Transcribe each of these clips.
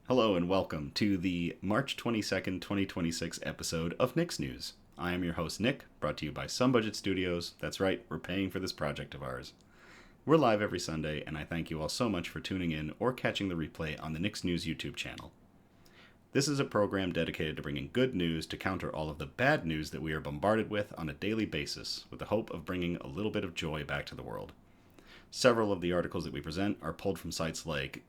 Hello and welcome to the March 22nd, 2026 episode of Nick's News. I am your host, Nick, brought to you by Some Budget Studios. That's right, we're paying for this project of ours. We're live every Sunday, and I thank you all so much for tuning in or catching the replay on the Nick's News YouTube channel. This is a program dedicated to bringing good news to counter all of the bad news that we are bombarded with on a daily basis, with the hope of bringing a little bit of joy back to the world. Several of the articles that we present are pulled from sites like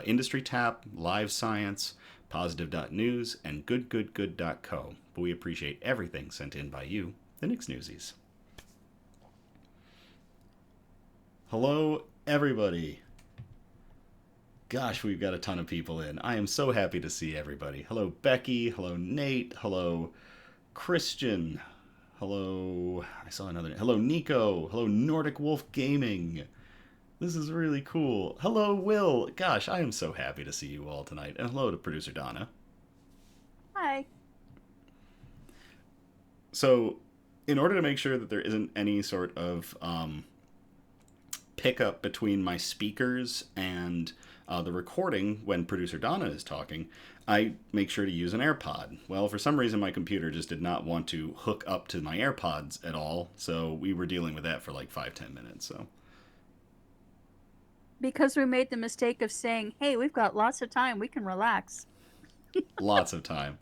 Industry Tap, Live Science, Positive.news, and GoodGoodGood.co, but we appreciate everything sent in by you, the Nick's Newsies. Hello, everybody. Gosh, we've got a ton of people in. I am so happy to see everybody. Hello, Becky. Hello, Nate. Hello, Christian. Hello, I saw another name. Hello, Nico. Hello, Nordic Wolf Gaming. This is really cool. Hello, Will. Gosh, I am so happy to see you all tonight. And hello to producer Donna. Hi. So, in order to make sure that there isn't any sort of pickup between my speakers and the recording when producer Donna is talking, I make sure to use an AirPod. Well, for some reason, my computer just did not want to hook up to my AirPods at all, so we were dealing with that for like 5-10 minutes, so... Because we made the mistake of saying, hey, we've got lots of time, we can relax. Lots of time.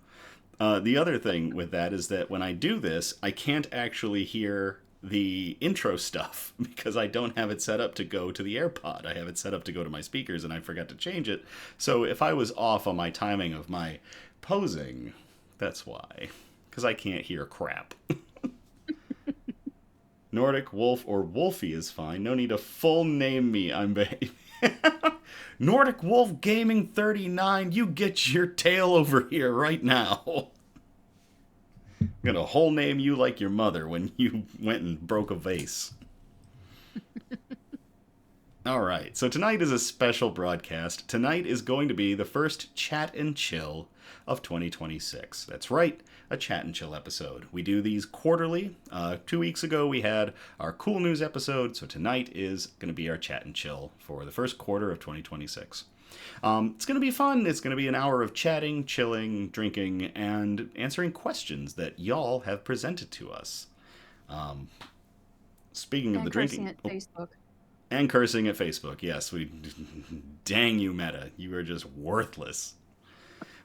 The other thing with that is that when I do this, I can't actually hear the intro stuff because I don't have it set up to go to the AirPod. I have it set up to go to my speakers and I forgot to change it. So if I was off on my timing of my posing, that's why. Because I can't hear crap. Nordic, Wolf, or Wolfie is fine. No need to full name me. I'm baby. Nordic Wolf Gaming 39, you get your tail over here right now. I'm gonna whole name you like your mother when you went and broke a vase. Alright, so tonight is a special broadcast. Tonight is going to be the first Chat and Chill of 2026. That's right, a Chat and Chill episode. We do these quarterly. 2 weeks ago we had our Cool News episode, so tonight is going to be our Chat and Chill for the first quarter of 2026. It's going to be fun. It's going to be an hour of chatting, chilling, drinking, and answering questions that y'all have presented to us. Speaking of the drinking... Cursing at Facebook. And cursing at Facebook, yes. Dang you, Meta. You are just worthless.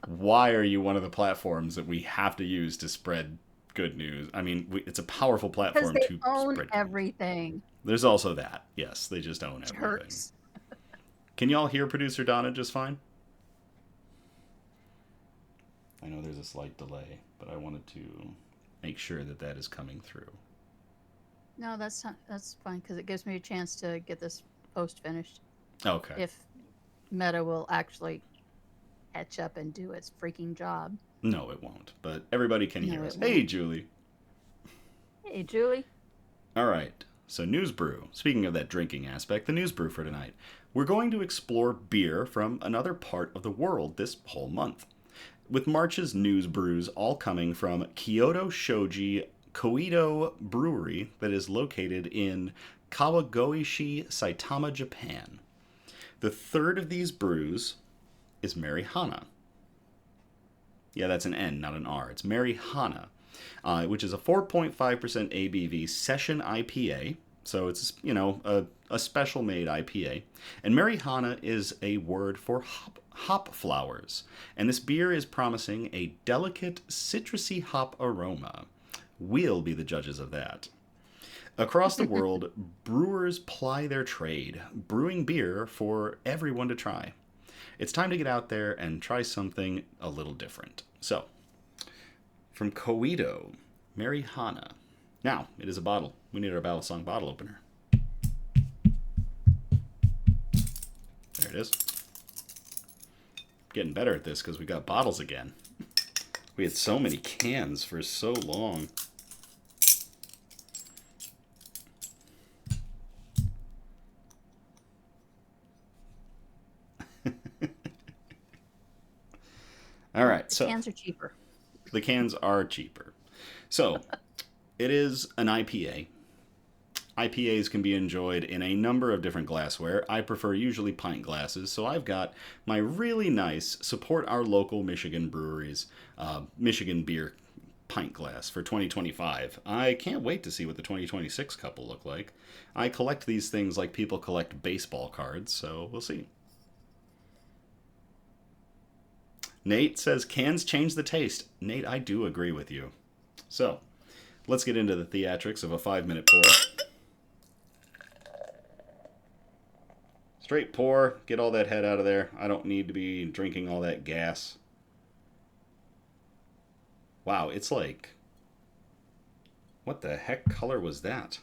Why are you one of the platforms that we have to use to spread good news? I mean, it's a powerful platform Because to they own spread everything. There's also that. Yes, they just own everything. Jerks. Can y'all hear producer Donna just fine? I know there's a slight delay, but I wanted to make sure that that is coming through. No, that's fine, because it gives me a chance to get this post finished. Okay. If Meta will actually catch up and do its freaking job. No, it won't. But everybody can hear us. It won't. Hey, Julie. Hey, Julie. All right. So News Brew. Speaking of that drinking aspect, the News Brew for tonight. We're going to explore beer from another part of the world this whole month. With March's news brews all coming from Kyodo Shoji Coedo Brewery that is located in Kawagoe-shi, Saitama, Japan. The third of these brews is Marihana. Yeah, that's an N, not an R. It's Marihana, which is a 4.5% ABV Session IPA. So it's, a special-made IPA. And Marihana is a word for hop flowers. And this beer is promising a delicate citrusy hop aroma. We'll be the judges of that. Across the world, brewers ply their trade, brewing beer for everyone to try. It's time to get out there and try something a little different. So, from Coedo, Marihana. Now, it is a bottle. We need our Battle Song bottle opener. There it is. Getting better at this because we got bottles again. We had so many cans for so long. All right, so Cans are cheaper. the cans are cheaper. So, it is an IPA. IPAs can be enjoyed in a number of different glassware. I prefer usually pint glasses, so I've got my really nice support our local Michigan breweries, Michigan beer pint glass for 2025. I can't wait to see what the 2026 cup will look like. I collect these things like people collect baseball cards, so we'll see. Nate says cans change the taste. Nate, I do agree with you. So, let's get into the theatrics of a 5-minute pour. Straight pour, get all that head out of there. I don't need to be drinking all that gas. Wow, it's like... what the heck color was that?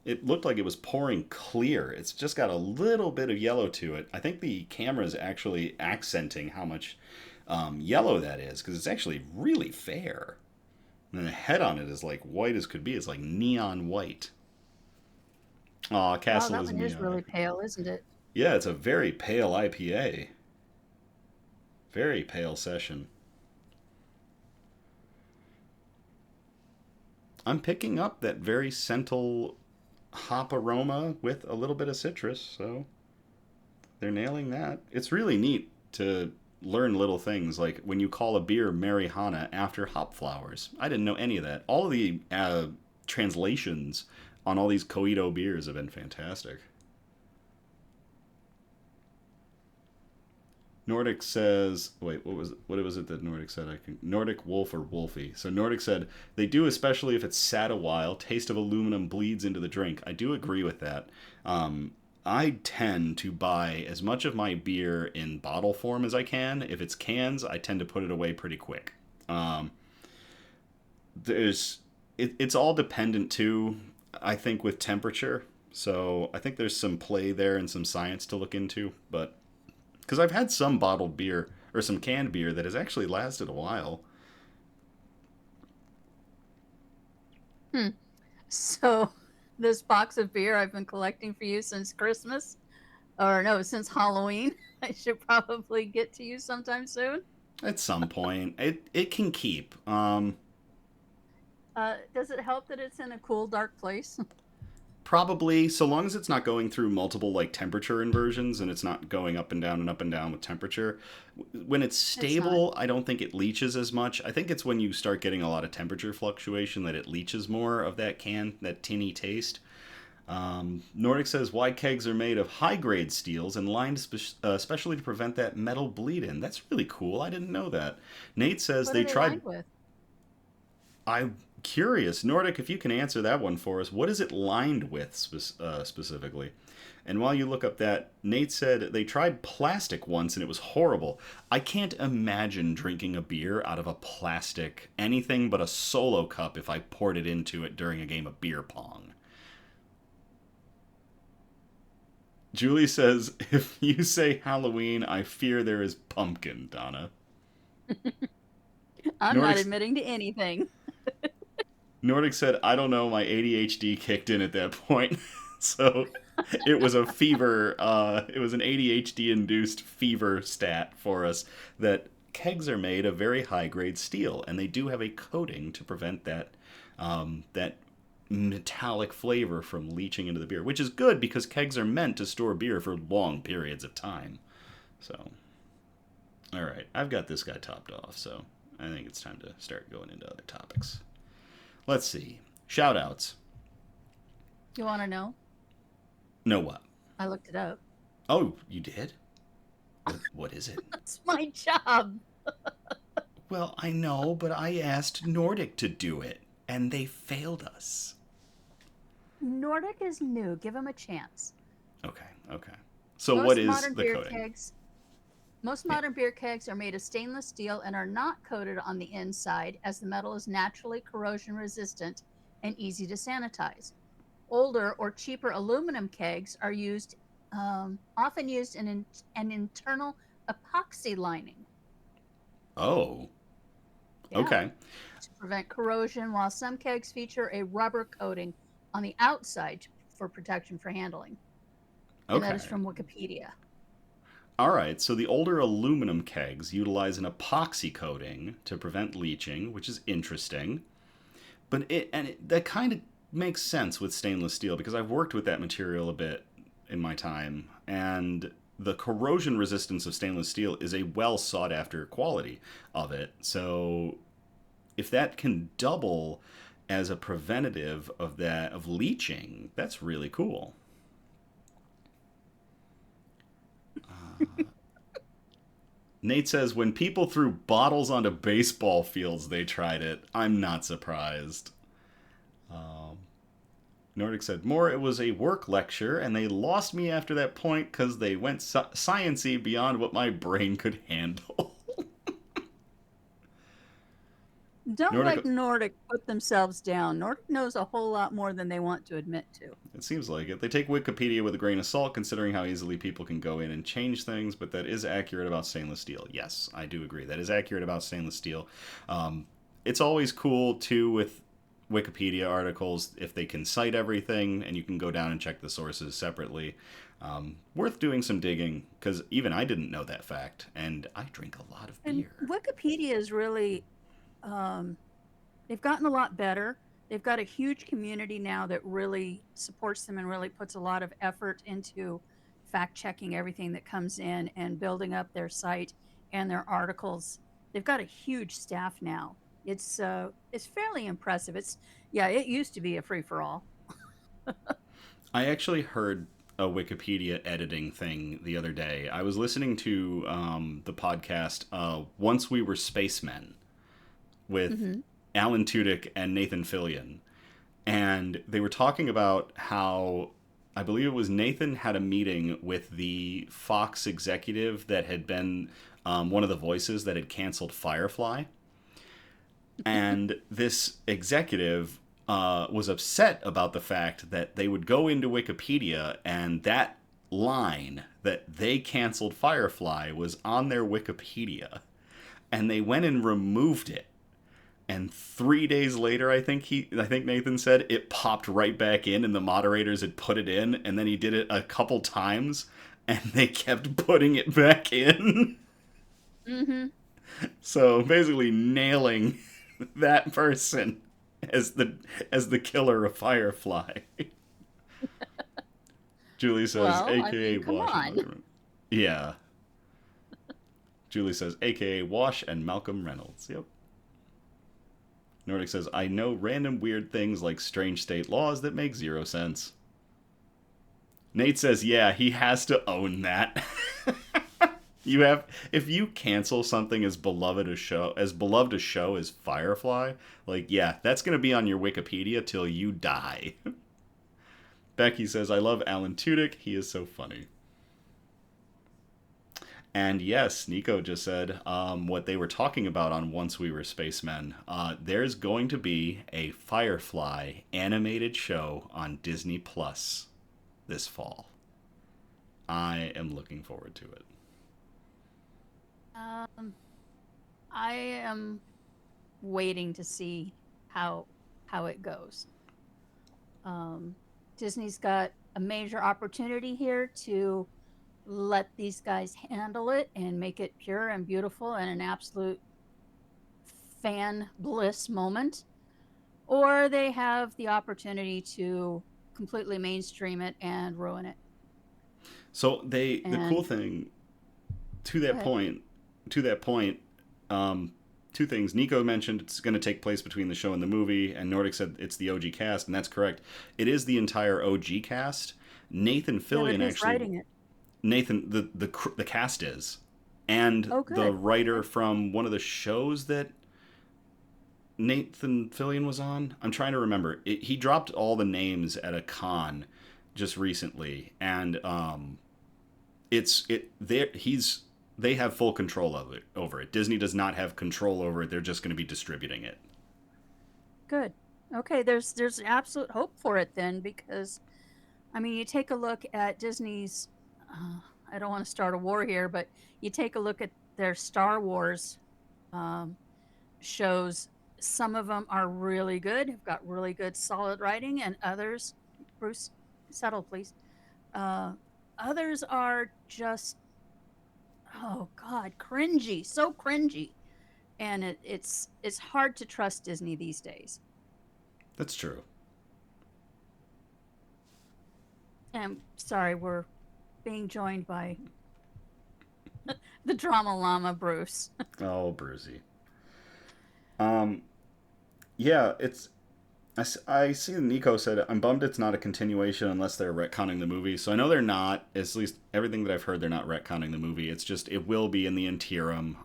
It looked like it was pouring clear. It's just got a little bit of yellow to it. I think the camera's actually accenting how much yellow that is, because it's actually really fair. And the head on it is like white as could be. It's like neon white. Aw, Castle that is one neon. is really pale, isn't it? Yeah, it's a very pale IPA. Very pale session. I'm picking up that very central hop aroma with a little bit of citrus, so they're nailing that. It's really neat to learn little things like when you call a beer Marihana after hop flowers. I didn't know any of that. All of the translations on all these Coedo beers have been fantastic. Nordic says, wait, what was it that Nordic said? Nordic Wolf or Wolfie. So Nordic said, they do, especially if it's sat a while. Taste of aluminum bleeds into the drink. I do agree with that. I tend to buy as much of my beer in bottle form as I can. If it's cans, I tend to put it away pretty quick. It's all dependent too, I think, with temperature. So I think there's some play there and some science to look into, but because I've had some bottled beer or some canned beer that has actually lasted a while. So, this box of beer I've been collecting for you since Christmas, or no, since Halloween. I should probably get to you sometime soon. At some point, it can keep. Does it help that it's in a cool, dark place? Probably, so long as it's not going through multiple like temperature inversions and it's not going up and down with temperature. When it's stable, I don't think it leaches as much. I think it's when you start getting a lot of temperature fluctuation that it leaches more of that tinny taste. Nordic says why kegs are made of high-grade steels and lined especially to prevent that metal bleed-in. That's really cool. I didn't know that. Nate says What they are they tried... lined with? I'm curious. Nordic, if you can answer that one for us, what is it lined with specifically? And while you look up that, Nate said they tried plastic once and it was horrible. I can't imagine drinking a beer out of a plastic, anything but a solo cup if I poured it into it during a game of beer pong. Julie says, if you say Halloween, I fear there is pumpkin, Donna. I'm not admitting to anything. Nordic said, I don't know, my ADHD kicked in at that point. So it was a fever, it was an ADHD-induced fever stat for us that kegs are made of very high-grade steel, and they do have a coating to prevent that metallic flavor from leaching into the beer, which is good because kegs are meant to store beer for long periods of time. So, all right, I've got this guy topped off, so I think it's time to start going into other topics. Let's see. Shout-outs. You want to know? Know what? I looked it up. Oh, you did? What is it? That's my job. Well, I know, but I asked Nordic to do it, and they failed us. Nordic is new. Give him a chance. Okay. So what is the coating? Most modern beer kegs are made of stainless steel and are not coated on the inside, as the metal is naturally corrosion resistant and easy to sanitize. Older or cheaper aluminum kegs are often used in an internal epoxy lining. Oh. Yeah. Okay. To prevent corrosion, while some kegs feature a rubber coating on the outside for protection for handling. Okay. And that is from Wikipedia. All right, so the older aluminum kegs utilize an epoxy coating to prevent leaching, which is interesting. But that kind of makes sense with stainless steel because I've worked with that material a bit in my time, and the corrosion resistance of stainless steel is a well sought after quality of it. So if that can double as a preventative of that of leaching, that's really cool. Nate says, when people threw bottles onto baseball fields, they tried it. I'm not surprised. Nordic said, more, it was a work lecture, and they lost me after that point because they went science-y beyond what my brain could handle. Don't let Nordic put themselves down. Nordic knows a whole lot more than they want to admit to. It seems like it. They take Wikipedia with a grain of salt, considering how easily people can go in and change things, but that is accurate about stainless steel. Yes, I do agree. That is accurate about stainless steel. It's always cool, too, with Wikipedia articles, if they can cite everything, and you can go down and check the sources separately. Worth doing some digging, because even I didn't know that fact, and I drink a lot of beer. And Wikipedia is really... they've gotten a lot better. They've got a huge community now that really supports them and really puts a lot of effort into fact-checking everything that comes in and building up their site and their articles. They've got a huge staff now. It's fairly impressive. It used to be a free-for-all. I actually heard a Wikipedia editing thing the other day. I was listening to the podcast Once We Were Spacemen with Alan Tudyk and Nathan Fillion. And they were talking about how, I believe it was Nathan had a meeting with the Fox executive that had been one of the voices that had canceled Firefly. And this executive was upset about the fact that they would go into Wikipedia and that line that they canceled Firefly was on their Wikipedia. And they went and removed it. And 3 days later, I think Nathan said, it popped right back in and the moderators had put it in. And then he did it a couple times and they kept putting it back in. Mm-hmm. So basically nailing that person as the killer of Firefly. Julie says, AKA Wash. Yeah. Julie says, AKA Wash and Malcolm Reynolds. Yep. Nordic says, I know random weird things like strange state laws that make zero sense. Nate says, yeah, he has to own that. If you cancel something as beloved a show as Firefly, like, yeah, that's going to be on your Wikipedia till you die. Becky says, I love Alan Tudyk. He is so funny. And yes, Nico just said what they were talking about on Once We Were Spacemen. There's going to be a Firefly animated show on Disney Plus this fall. I am looking forward to it. I am waiting to see how it goes. Disney's got a major opportunity here to let these guys handle it and make it pure and beautiful and an absolute fan bliss moment, or they have the opportunity to completely mainstream it and ruin it. So the cool thing to that point, two things. Nico mentioned it's going to take place between the show and the movie, and Nordic said it's the OG cast, and that's correct. It is the entire OG cast. Nathan Fillion actually writing it. Nathan, the cast is, and the writer from one of the shows that Nathan Fillion was on. I'm trying to remember. He dropped all the names at a con just recently, and they have full control over it. Disney does not have control over it. They're just going to be distributing it. Good. Okay, there's absolute hope for it then, because, I mean, you take a look at Disney's. I don't want to start a war here, but you take a look at their Star Wars shows. Some of them are really good, have got really good solid writing, and others, Bruce, settle please. Others are just, oh God, cringy, so cringy. And it's hard to trust Disney these days. That's true. I'm sorry, we're being joined by the drama llama, Bruce. Oh, Brucey. Um, yeah, I see that Nico said, I'm bummed it's not a continuation unless they're retconning the movie. So I know they're not. At least everything that I've heard, they're not retconning the movie. It's just, it will be in the interim,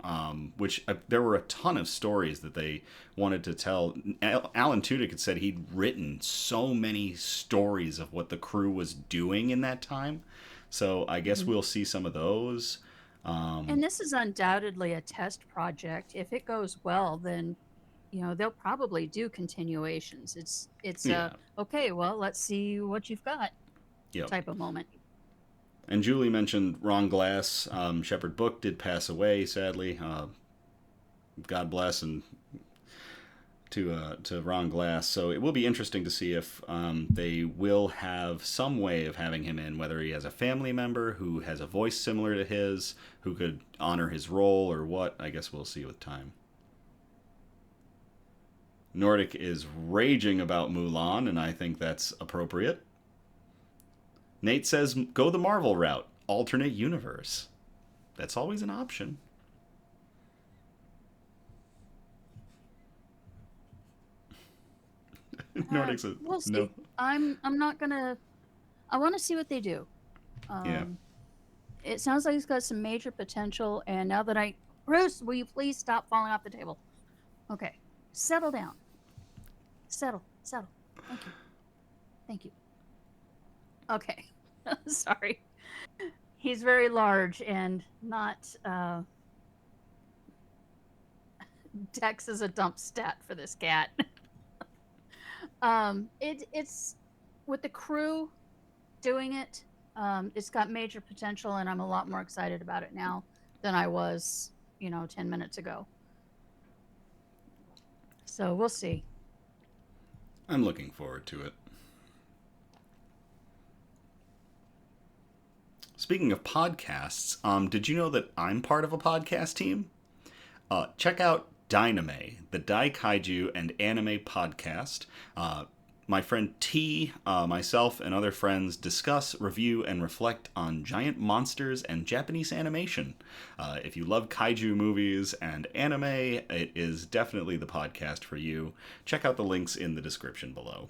there were a ton of stories that they wanted to tell. Alan Tudyk had said he'd written so many stories of what the crew was doing in that time. So I guess Mhm. we'll see some of those. And this is undoubtedly a test project. If it goes well, then they'll probably do continuations. It's a Yeah. okay, well, let's see what you've got Yep. type of moment. And Julie mentioned Ron Glass. Shepard Book did pass away, sadly. God bless, and to Ron Glass. So it will be interesting to see if they will have some way of having him in, whether he has a family member who has a voice similar to his, who could honor his role, or what. I guess we'll see with time. Nordic is raging about Mulan, and I think that's appropriate. Nate says, go the Marvel route, alternate universe. That's always an option. Nordic says, We'll no. see. I'm not gonna. I want to see what they do. Yeah. It sounds like it's got some major potential. And now that Bruce, will you please stop falling off the table? Okay, settle down. Settle. Thank you. Thank you. Okay. Sorry. He's very large and not. Dex is a dump stat for this cat. It's with the crew doing it. It's got major potential, and I'm a lot more excited about it now than I was, 10 minutes ago. So we'll see. I'm looking forward to it. Speaking of podcasts, did you know that I'm part of a podcast team? Check out DAINIME, the Daikaiju and Anime Podcast. My friend T, myself, and other friends discuss, review, and reflect on giant monsters and Japanese animation. If you love kaiju movies and anime, it is definitely the podcast for you. Check out the links in the description below.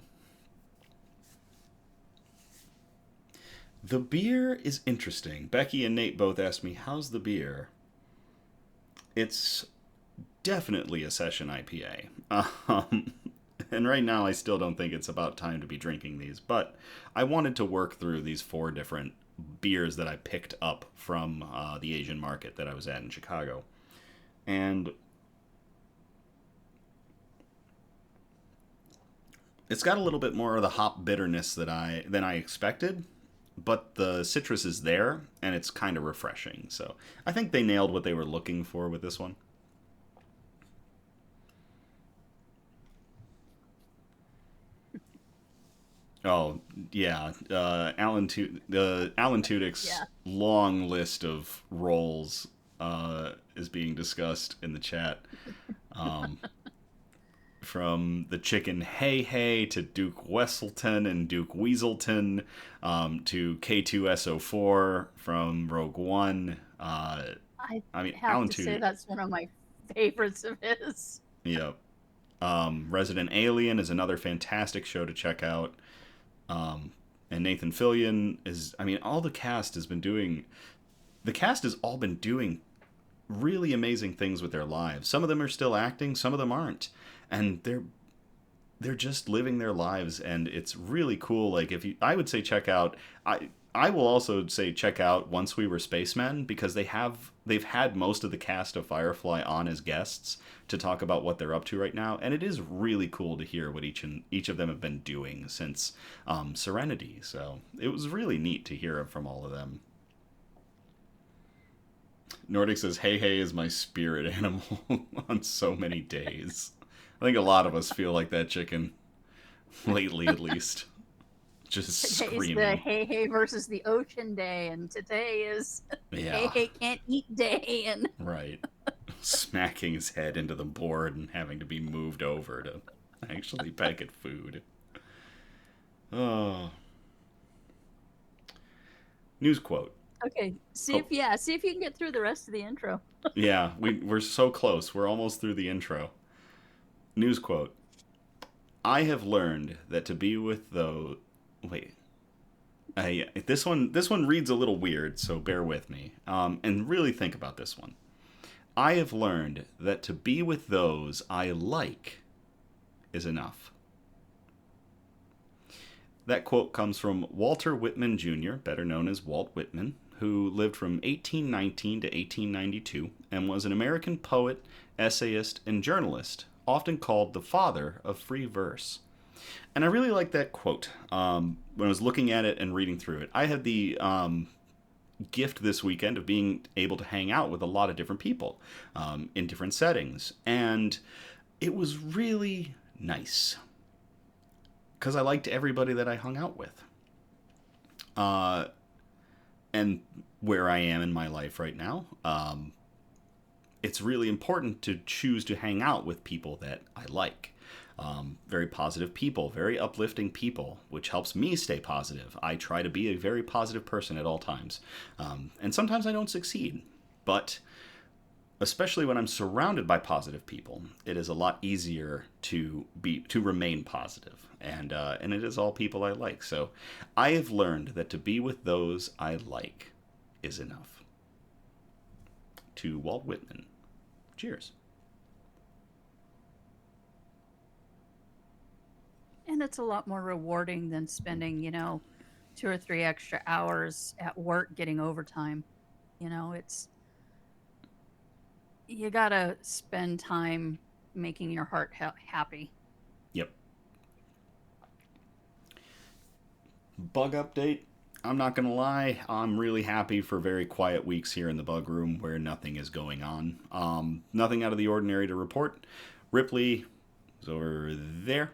The beer is interesting. Becky and Nate both asked me, how's the beer? It's definitely a session IPA. And right now I still don't think it's about time to be drinking these, but I wanted to work through these 4 different beers that I picked up from the Asian market that I was at in Chicago. And it's got a little bit more of the hop bitterness than I expected, but the citrus is there and it's kind of refreshing. So I think they nailed what they were looking for with this one. Oh yeah, Alan Tudyk's Yeah. long list of roles is being discussed in the chat. Um, from the chicken Hey Hey to Duke Wesselton and Duke Weaselton, to K2SO4 from Rogue One. I I mean, have Alan to say Tudyk. that's one of my favorites of his. Yeah. Resident Alien is another fantastic show to check out. Um, and Nathan Fillion is, I mean, all the cast has been doing, the cast has all been doing really amazing things with their lives. Some of them are still acting, some of them aren't. And they're just living their lives, and it's really cool. Like, if you, I would say check out, I will also say check out Once We Were Spacemen, because they've had most of the cast of Firefly on as guests to talk about what they're up to right now, and it is really cool to hear what each of them have been doing since Serenity. So it was really neat to hear from all of them. Nordic says, "Hey Hey is my spirit animal on so many days." I think a lot of us feel like that chicken lately, at least, just Today's the screaming. Hey Hey versus the Ocean Day, and today is Hey Yeah, Hey can't eat day. And right. Smacking his head into the board and having to be moved over to actually peck at food. Oh, News quote. Okay, see if you can get through the rest of the intro. Yeah, we're so close. We're almost through the intro. News quote. I have learned that to be with those... Wait. This one reads a little weird, so bear with me. And really think about this one. I have learned that to be with those I like is enough. That quote comes from Walter Whitman Jr., better known as Walt Whitman, who lived from 1819 to 1892 and was an American poet, essayist, and journalist, often called the father of free verse. And I really like that quote. When I was looking at it and reading through it, I had the gift this weekend of being able to hang out with a lot of different people in different settings. And it was really nice because I liked everybody that I hung out with. And where I am in my life right now, it's really important to choose to hang out with people that I like. Very positive people, very uplifting people, which helps me stay positive. I try to be a very positive person at all times. And sometimes I don't succeed, but especially when I'm surrounded by positive people, it is a lot easier to remain positive. And it is all people I like. So I have learned that to be with those I like is enough. To Walt Whitman. Cheers. And it's a lot more rewarding than spending, 2 or 3 extra hours at work getting overtime. You gotta spend time making your heart happy. Yep. Bug update. I'm not going to lie. I'm really happy for very quiet weeks here in the bug room where nothing is going on. Nothing out of the ordinary to report. Ripley is over there.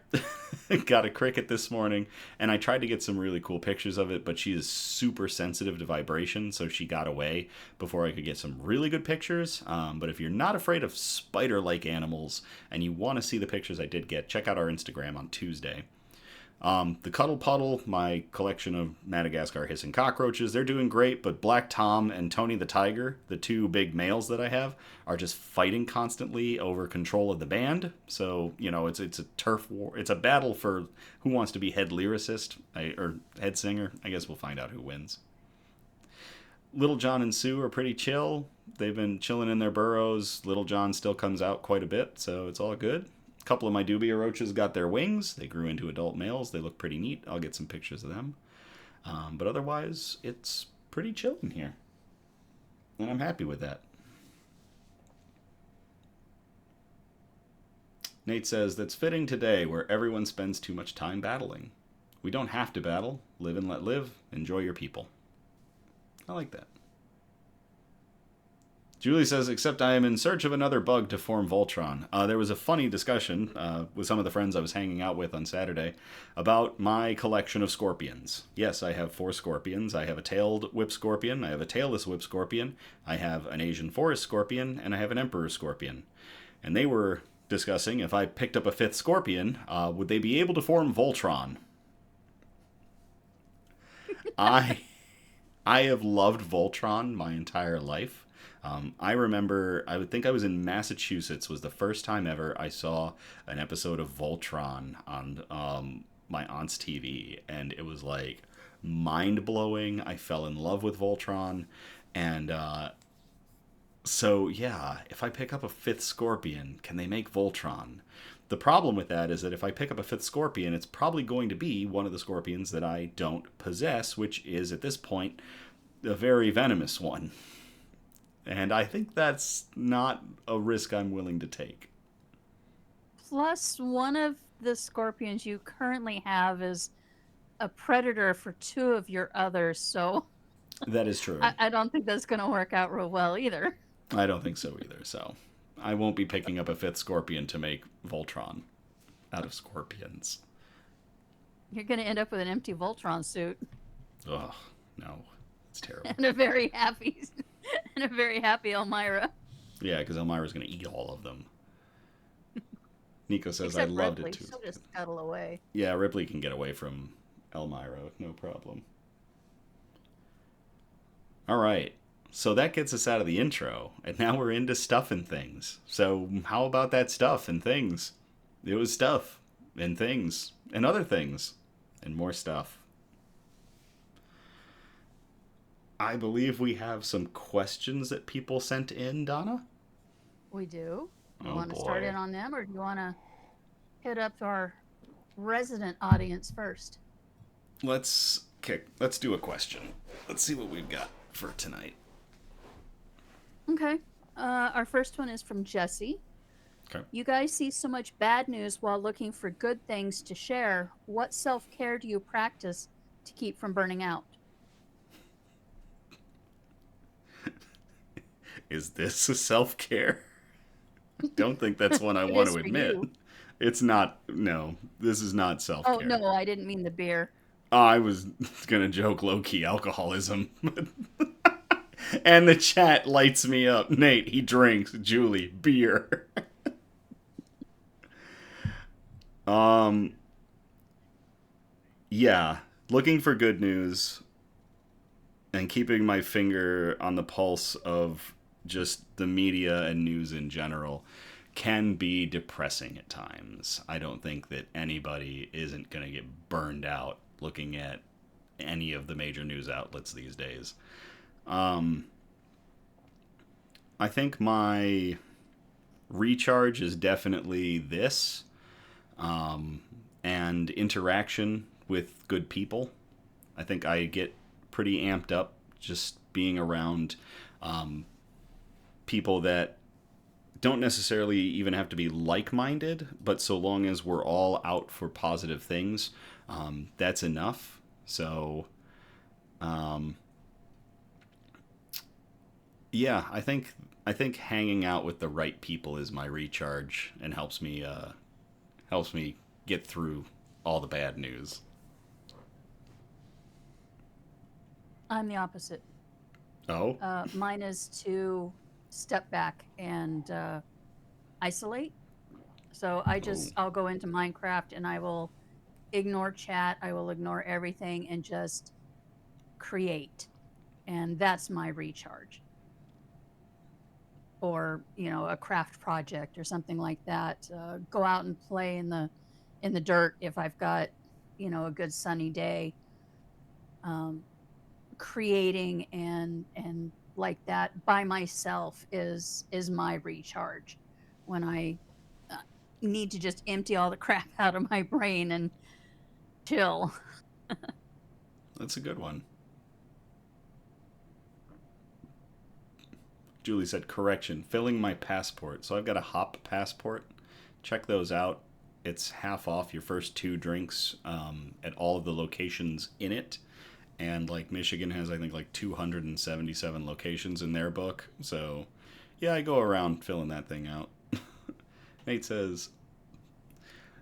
Got a cricket this morning, and I tried to get some really cool pictures of it, but she is super sensitive to vibration, so she got away before I could get some really good pictures. But if you're not afraid of spider-like animals and you want to see the pictures I did get, check out our Instagram on Tuesday. The Cuddle Puddle, my collection of Madagascar hissing cockroaches, they're doing great, but Black Tom and Tony the Tiger, the two big males that I have, are just fighting constantly over control of the band. So, it's a turf war. It's a battle for who wants to be head lyricist, or head singer. I guess we'll find out who wins. Little John and Sue are pretty chill. They've been chilling in their burrows. Little John still comes out quite a bit, so it's all good. A couple of my dubia roaches got their wings. They grew into adult males. They look pretty neat. I'll get some pictures of them. But otherwise, it's pretty chill in here. And I'm happy with that. Nate says, that's fitting today where everyone spends too much time battling. We don't have to battle. Live and let live. Enjoy your people. I like that. Julie says, except I am in search of another bug to form Voltron. There was a funny discussion with some of the friends I was hanging out with on Saturday about my collection of scorpions. Yes, I have 4 scorpions. I have a tailed whip scorpion. I have a tailless whip scorpion. I have an Asian forest scorpion. And I have an emperor scorpion. And they were discussing if I picked up a 5th scorpion, would they be able to form Voltron? I have loved Voltron my entire life. I remember, I would think I was in Massachusetts, was the first time ever I saw an episode of Voltron on my aunt's TV, and it was like mind-blowing. I fell in love with Voltron, and so yeah, if I pick up a 5th scorpion, can they make Voltron? The problem with that is that if I pick up a 5th scorpion, it's probably going to be one of the scorpions that I don't possess, which is, at this point, a very venomous one. And I think that's not a risk I'm willing to take. Plus, one of the scorpions you currently have is a predator for 2 of your others, so... That is true. I don't think that's going to work out real well either. I don't think so either, so... I won't be picking up a 5th scorpion to make Voltron out of scorpions. You're going to end up with an empty Voltron suit. Ugh, no. It's terrible. And a very happy Elmira. Yeah, because Elmira's going to eat all of them. Nico says, Except I loved Ripley. it too. She'll just scuttle away. Yeah, Ripley can get away from Elmira, no problem. All right. So that gets us out of the intro, and now we're into stuff and things. So how about that stuff and things? It was stuff and things and other things and more stuff. I believe we have some questions that people sent in, Donna. We do. You Oh want to start boy. in on them, or do you want to hit up our resident audience first? Let's do a question. Let's see what we've got for tonight. Okay. Our first one is from Jesse. Okay. You guys see so much bad news while looking for good things to share. What self-care do you practice to keep from burning out? Is this a self-care? I don't think that's one I It want is to for admit. you. It's not. No, this is not Oh, self-care. no, I didn't mean the beer. I was gonna joke low-key alcoholism. And the chat lights me up. Nate, he drinks. Julie, beer. Yeah, looking for good news and keeping my finger on the pulse of just the media and news in general can be depressing at times. I don't think that anybody isn't going to get burned out looking at any of the major news outlets these days. I think my recharge is definitely this, and interaction with good people. I think I get pretty amped up just being around people that don't necessarily even have to be like-minded, but so long as we're all out for positive things, that's enough. So, yeah, I think hanging out with the right people is my recharge and helps me get through all the bad news. I'm the opposite. Oh, Mine is to step back and isolate. So I'll go into Minecraft and I will ignore chat. I will ignore everything and just create. And that's my recharge. Or, a craft project or something like that. Go out and play in the dirt if I've got, a good sunny day. Creating and like that by myself is my recharge when I need to just empty all the crap out of my brain and chill. that's a good one. Julie said, correction, filling my passport. So I've got a hop passport. Check those out. It's half off your first 2 drinks at all of the locations in it. And like Michigan has, I think, like 277 locations in their book. So yeah, I go around filling that thing out. Nate says,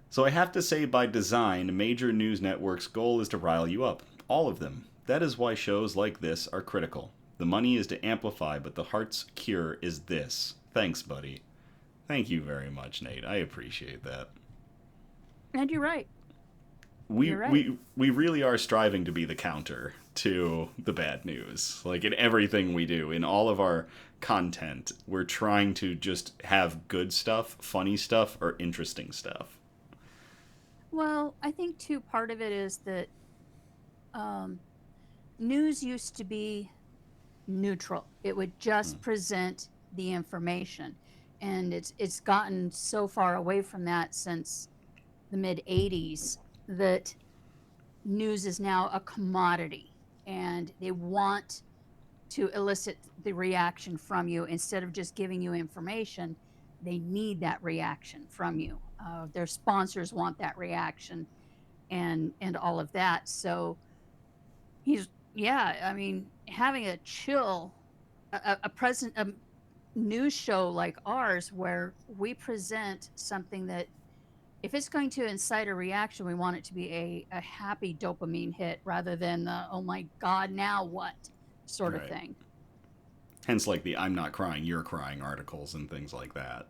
so I have to say, by design, major news networks' goal is to rile you up. All of them. That is why shows like this are critical. The money is to amplify, but the heart's cure is this. Thanks, buddy. Thank you very much, Nate. I appreciate that. And you're right. We You're right. we really are striving to be the counter to the bad news. Like in everything we do, in all of our content, we're trying to just have good stuff, funny stuff, or interesting stuff. Well, I think too part of it is that news used to be neutral. It would just present the information. And it's gotten so far away from that since the mid 80s that news is now a commodity and they want to elicit the reaction from you instead of just giving you information. They need that reaction from you. Their sponsors want that reaction and all of that. So I mean, having a chill, a news show like ours where we present something that if it's going to incite a reaction, we want it to be a happy dopamine hit rather than the, oh my God, now what sort of Right. thing. Hence, like the "I'm not crying, you're crying" articles and things like that.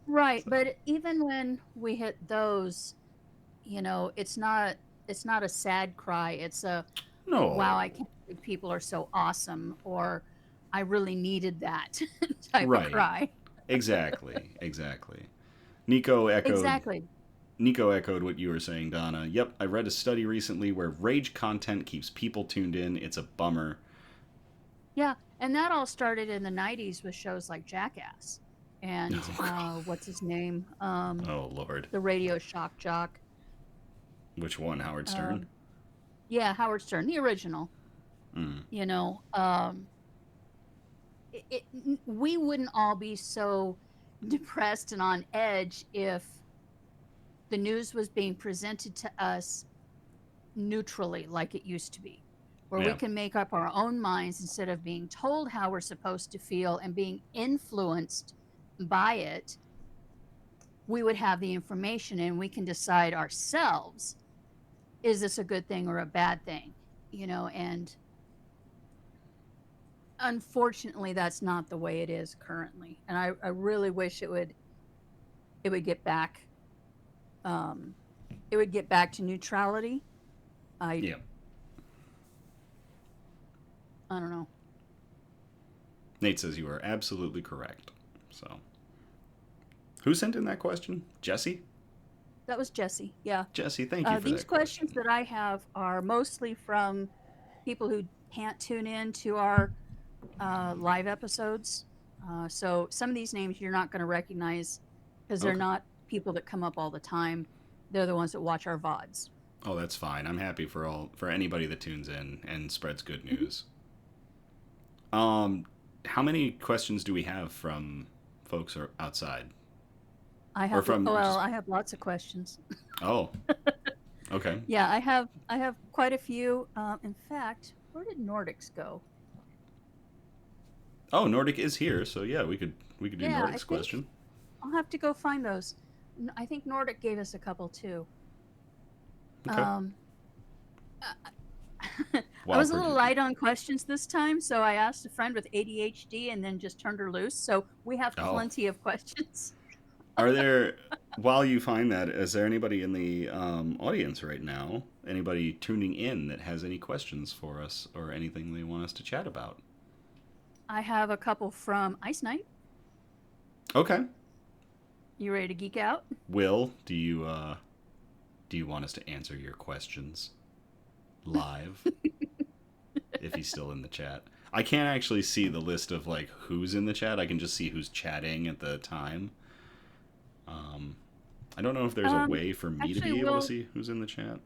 Right. So, But even when we hit those, it's not a sad cry. It's a, wow, no. people are so awesome, or I really needed that type of Right. cry. Exactly. Nico echoed Exactly. Nico echoed what you were saying, Donna. Yep, I read a study recently where rage content keeps people tuned in. It's a bummer. Yeah, and that all started in the '90s with shows like Jackass and what's his name? Oh, Lord. The Radio Shock Jock. Which one? Howard Stern? Um, yeah, Howard Stern, the original. Mm. You know, we wouldn't all be so depressed and on edge if the news was being presented to us neutrally like it used to be, where we Yeah. can make up our own minds instead of being told how we're supposed to feel and being influenced by it. We would have the information and we can decide ourselves, is this a good thing or a bad thing? You know, and unfortunately that's not the way it is currently. And I really wish it would get back, it would get back to neutrality. Yeah. I don't know. Nate says you are absolutely correct. So, who sent in that question? Jesse? That was Jesse. Yeah. Jesse, thank you for These that questions question. that I have are mostly from people who can't tune in to our live episodes. So some of these names you're not going to recognize because they're Okay. not people that come up all the time. They're the ones that watch our VODs. Oh, that's fine. I'm happy for anybody that tunes in and spreads good news. How many questions do we have from folks outside? I have from just- I have lots of questions. Oh, okay. Yeah, I have quite a few. In fact, where did Nordics go? Oh, Nordic is here, so yeah, we could do Yeah, I Nordic's think- question. I'll have to go find those. I think Nordic gave us a couple too. Okay. I was a little light on questions this time, so I asked a friend with ADHD and then just turned her loose. So we have Oh. plenty of questions. Are there, while you find that, is there anybody in the audience right now, anybody tuning in that has any questions for us or anything they want us to chat about? I have a couple from Ice Night. Okay. You ready to geek out? Will, do you want us to answer your questions live? If he's still in the chat. I can't actually see the list of like who's in the chat. I can just see who's chatting at the time. I don't know if there's a way for me to be able to see who's in the chat.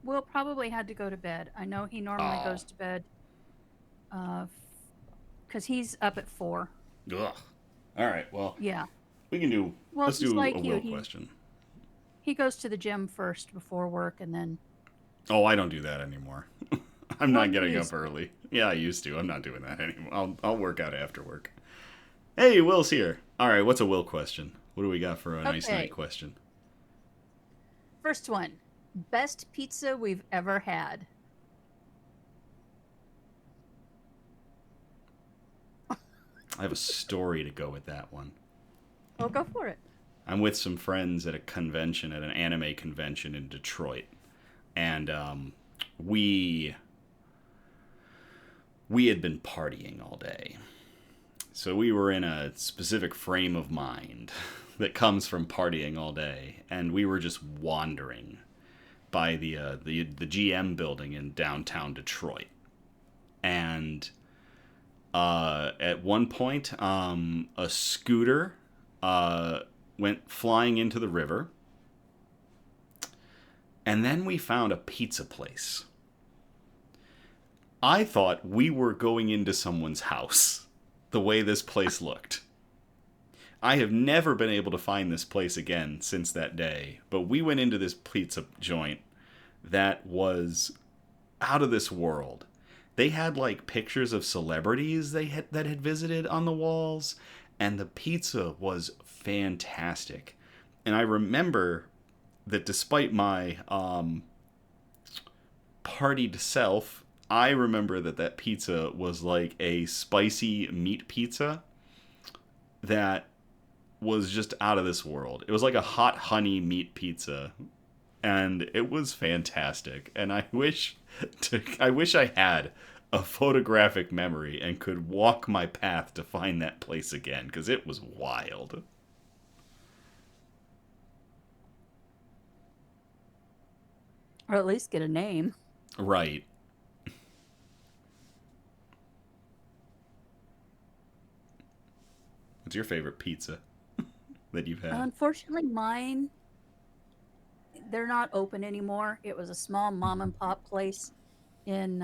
Will probably had to go to bed. I know he normally goes to bed because he's up at 4. Ugh. All right. Well, Yeah. we can do. Well, Let's he's do like a you. Will question. He goes to the gym first before work, and then Oh, I don't do that anymore. I'm Well, not you getting used up early. Yeah, I used to. I'm not doing that anymore. I'll work out after work. Hey, Will's here. All right. What's a Will question? What do we got for a nice Okay. night question? first one: best pizza we've ever had. I have a story to go with that one. Well, go for it. I'm with some friends at a convention, at an anime convention in Detroit, and we had been partying all day, so we were in a specific frame of mind that comes from partying all day, and we were just wandering by the GM building in downtown Detroit, and at one point, a scooter went flying into the river. And then we found a pizza place. I thought we were going into someone's house, the way this place looked. I have never been able to find this place again since that day, but we went into this pizza joint that was out of this world. They had like pictures of celebrities that had visited on the walls, and the pizza was fantastic. And I remember that despite my partied self, I remember that pizza was like a spicy meat pizza that was just out of this world. It was like a hot honey meat pizza, and it was fantastic. And I wish I had a photographic memory and could walk my path to find that place again, because it was wild. Or at least get a name. Right. What's your favorite pizza that you've had? Unfortunately, mine, they're not open anymore. It was a small mom and pop place in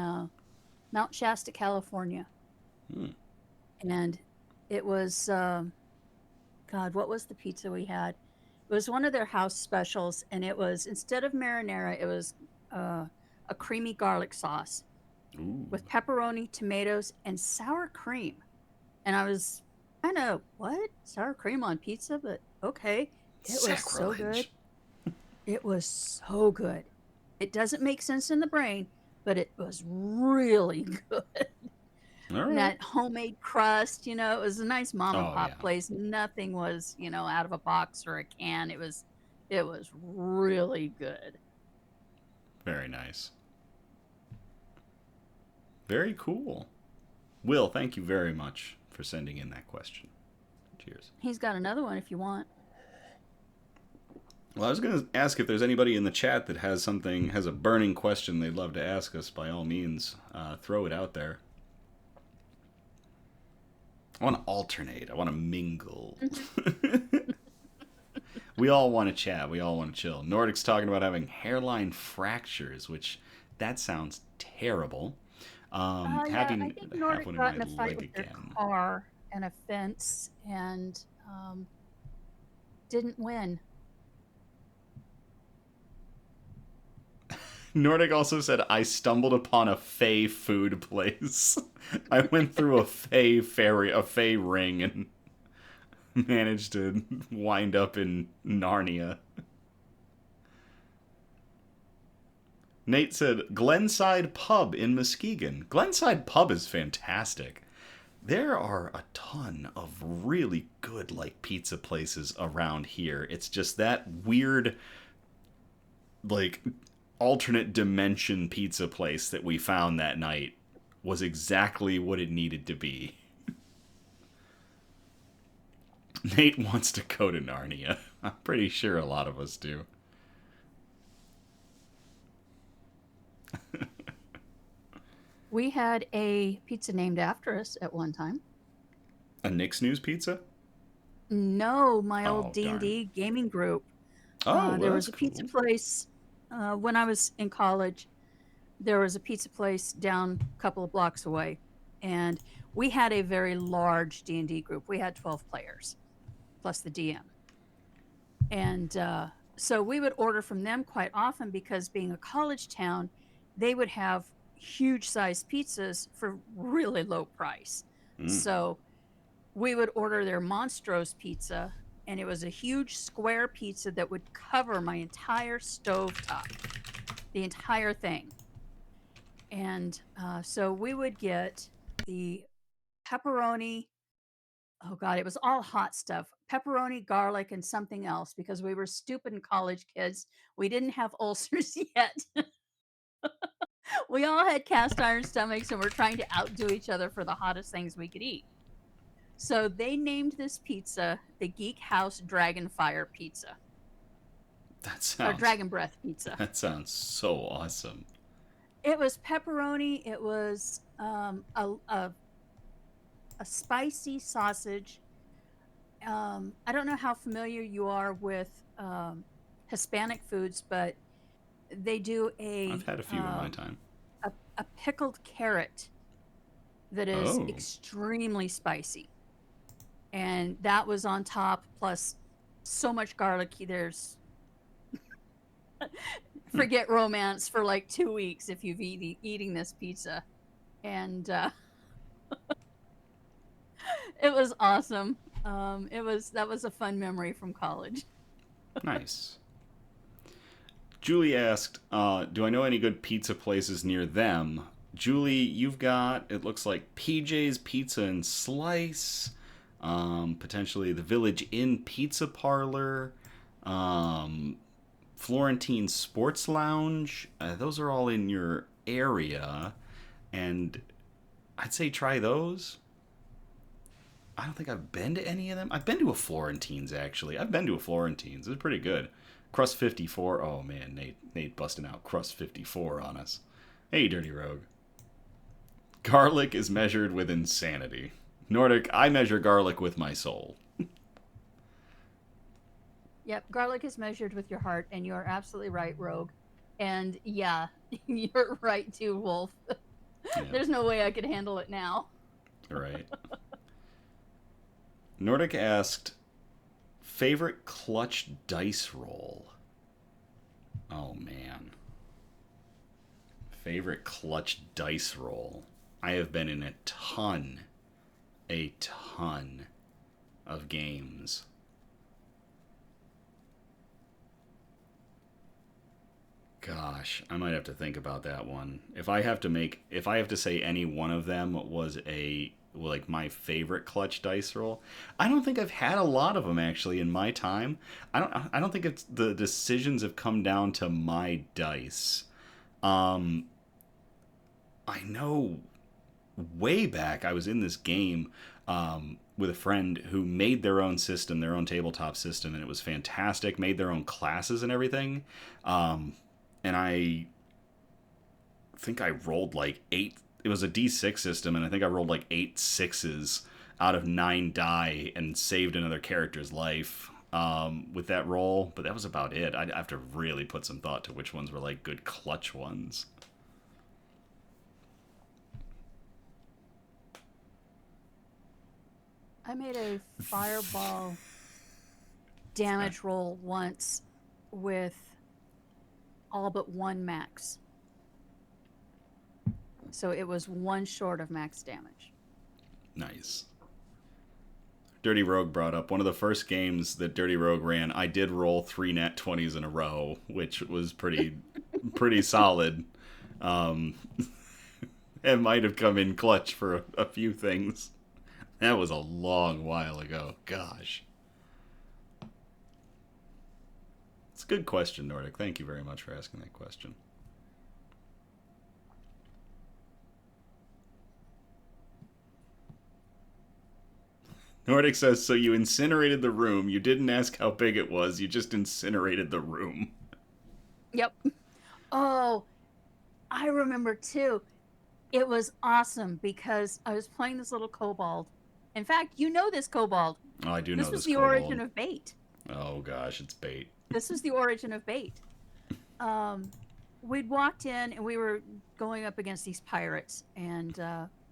Mount Shasta, California. And it was, God, what was the pizza we had? It was one of their house specials, and it was, instead of marinara, it was a creamy garlic sauce with pepperoni, tomatoes, and sour cream. And I was kind of, what? Sour cream on pizza? But okay. It was so good. It was so good. It doesn't make sense in the brain, but it was really good. All right. That homemade crust, it was a nice mom and pop place. Nothing was, out of a box or a can. It was really good. Very nice. Very cool. Will, thank you very much for sending in that question. Cheers. He's got another one if you want. Well, I was going to ask if there's anybody in the chat that has a burning question they'd love to ask us. By all means, throw it out there. I want to alternate. I want to mingle. We all want to chat. We all want to chill. Nordic's talking about having hairline fractures, which that sounds terrible. I think Nordic got in a fight with their car and a fence and didn't win. Nordic also said, I stumbled upon a Fey food place. I went through a Fey ring, and managed to wind up in Narnia. Nate said, Glenside Pub in Muskegon. Glenside Pub is fantastic. There are a ton of really good, pizza places around here. It's just that weird, alternate dimension pizza place that we found that night was exactly what it needed to be. Nate wants to go to Narnia. I'm pretty sure a lot of us do. We had a pizza named after us at one time. A Nick's News pizza? No, my old D&D gaming group. There was a pizza place when I was in college. There was a pizza place down a couple of blocks away, and we had a very large D&D group. We had 12 players, plus the DM. And so we would order from them quite often because being a college town, they would have huge sized pizzas for really low price. So we would order their Monstrose pizza, and it was a huge square pizza that would cover my entire stovetop, the entire thing. And so we would get the pepperoni. Oh God, it was all hot stuff. Pepperoni, garlic, and something else, because we were stupid college kids. We didn't have ulcers yet. We all had cast iron stomachs and we're trying to outdo each other for the hottest things we could eat. So they named this pizza the Geek House Dragonfire Pizza. Or Dragon Breath Pizza. That sounds so awesome. It was pepperoni. It was a spicy sausage. I don't know how familiar you are with Hispanic foods, but they do I've had a few in my time. A pickled carrot that is extremely spicy. And that was on top, plus so much garlic. There's forget romance for 2 weeks if you've eating this pizza. And it was awesome. That was a fun memory from college. Nice. Julie asked, do I know any good pizza places near them? Julie, you've got, it looks like PJ's Pizza and Slice, potentially the Village Inn Pizza Parlor, Florentine Sports Lounge. Those are all in your area. And I'd say try those. I don't think I've been to any of them. I've been to a Florentine's, actually. I've been to a Florentine's. It's pretty good. Crust 54. Oh, man. Nate busting out Crust 54 on us. Hey, Dirty Rogue. Garlic is measured with insanity. Nordic, I measure garlic with my soul. Yep, garlic is measured with your heart, and you are absolutely right, Rogue. And yeah, you're right too, Wolf. Yeah. There's no way I could handle it now. Right. Nordic asked, favorite clutch dice roll? Oh, man. Favorite clutch dice roll? I have been in a ton of games. Gosh, I might have to think about that one. If I have to say any one of them was my favorite clutch dice roll, I don't think I've had a lot of them actually in my time. I don't think it's the decisions have come down to my dice. I know way back I was in this game with a friend who made their own system, their own tabletop system, and it was fantastic. Made their own classes and everything. And I think I rolled like 8. It was a D6 system, and I think I rolled like 8 6s out of 9 die and saved another character's life with that roll. But that was about it. I'd have to really put some thought to which ones were like good clutch ones. I made a fireball damage roll once with all but 1 max. So it was 1 short of max damage. Nice. Dirty Rogue brought up one of the first games that Dirty Rogue ran. I did roll 3 nat 20s in a row, which was pretty solid. It might have come in clutch for a few things. That was a long while ago. Gosh. It's a good question, Nordic. Thank you very much for asking that question. Nordic says, so you incinerated the room. You didn't ask how big it was. You just incinerated the room. Yep. Oh, I remember too. It was awesome because I was playing this little kobold. In fact, you know this kobold. Oh, I do know this kobold. This was the origin of bait. Oh, gosh, it's bait. This was the origin of bait. We'd walked in and we were going up against these pirates. And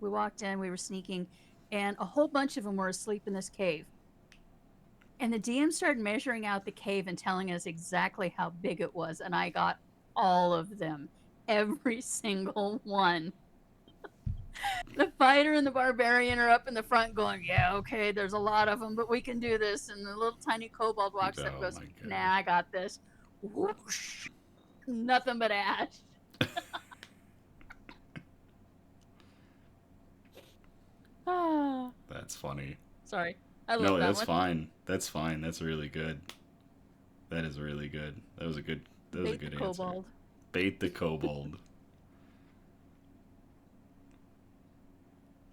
we walked in, we were sneaking, and a whole bunch of them were asleep in this cave. And the DM started measuring out the cave and telling us exactly how big it was. And I got all of them. Every single one. The fighter and the barbarian are up in the front going, yeah, okay, there's a lot of them, but we can do this. And the little tiny kobold walks up and goes, nah, I got this. Whoosh. Nothing but ash. That's funny. Sorry. I love that one. No, that's fine. That's fine. That's really good. That is really good. That was a good answer. Kobold. Bait the kobold.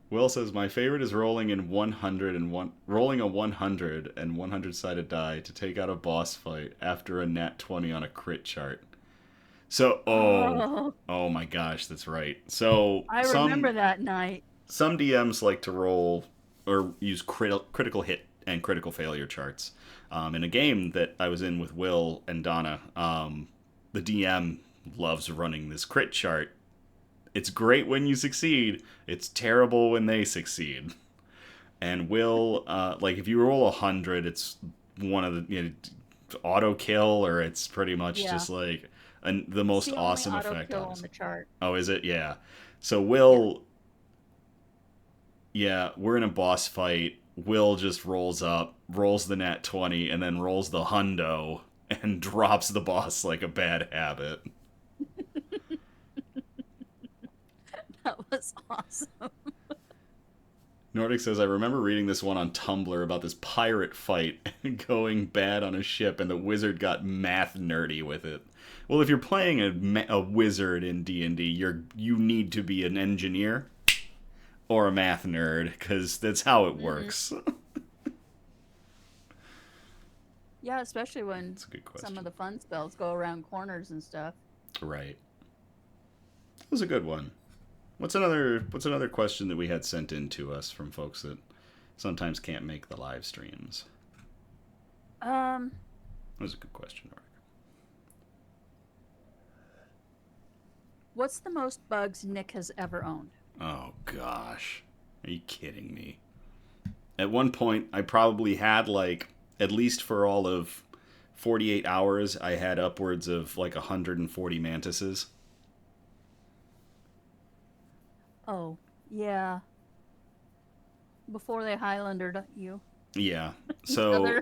Will says, my favorite is rolling a 100 and 100-sided die to take out a boss fight after a nat 20 on a crit chart. So, oh my gosh, that's right. So I remember that night. Some DMs like to roll or use critical hit and critical failure charts. In a game that I was in with Will and Donna, the DM loves running this crit chart. It's great when you succeed. It's terrible when they succeed. And Will, if you roll 100, it's one of the auto kill, or it's pretty much just like the most awesome effect on the chart. Oh, is it? Yeah. So Will, we're in a boss fight. Will just rolls up, rolls the nat 20, and then rolls the hundo and drops the boss like a bad habit. That was awesome. Nordic says, I remember reading this one on Tumblr about this pirate fight going bad on a ship, and the wizard got math nerdy with it. Well, if you're playing a wizard in D&D, you need to be an engineer or a math nerd, because that's how it works. Yeah, especially when That's a good question. some of the fun spells go around corners and stuff. Right. That was a good one. What's another question that we had sent in to us from folks that sometimes can't make the live streams? That was a good question, Rick. What's the most bugs Nick has ever owned? Oh, gosh. Are you kidding me? At one point, I probably had, like, at least for all of 48 hours, I had upwards of, like, 140 mantises. Oh, yeah. Before they Highlandered you. Yeah. So,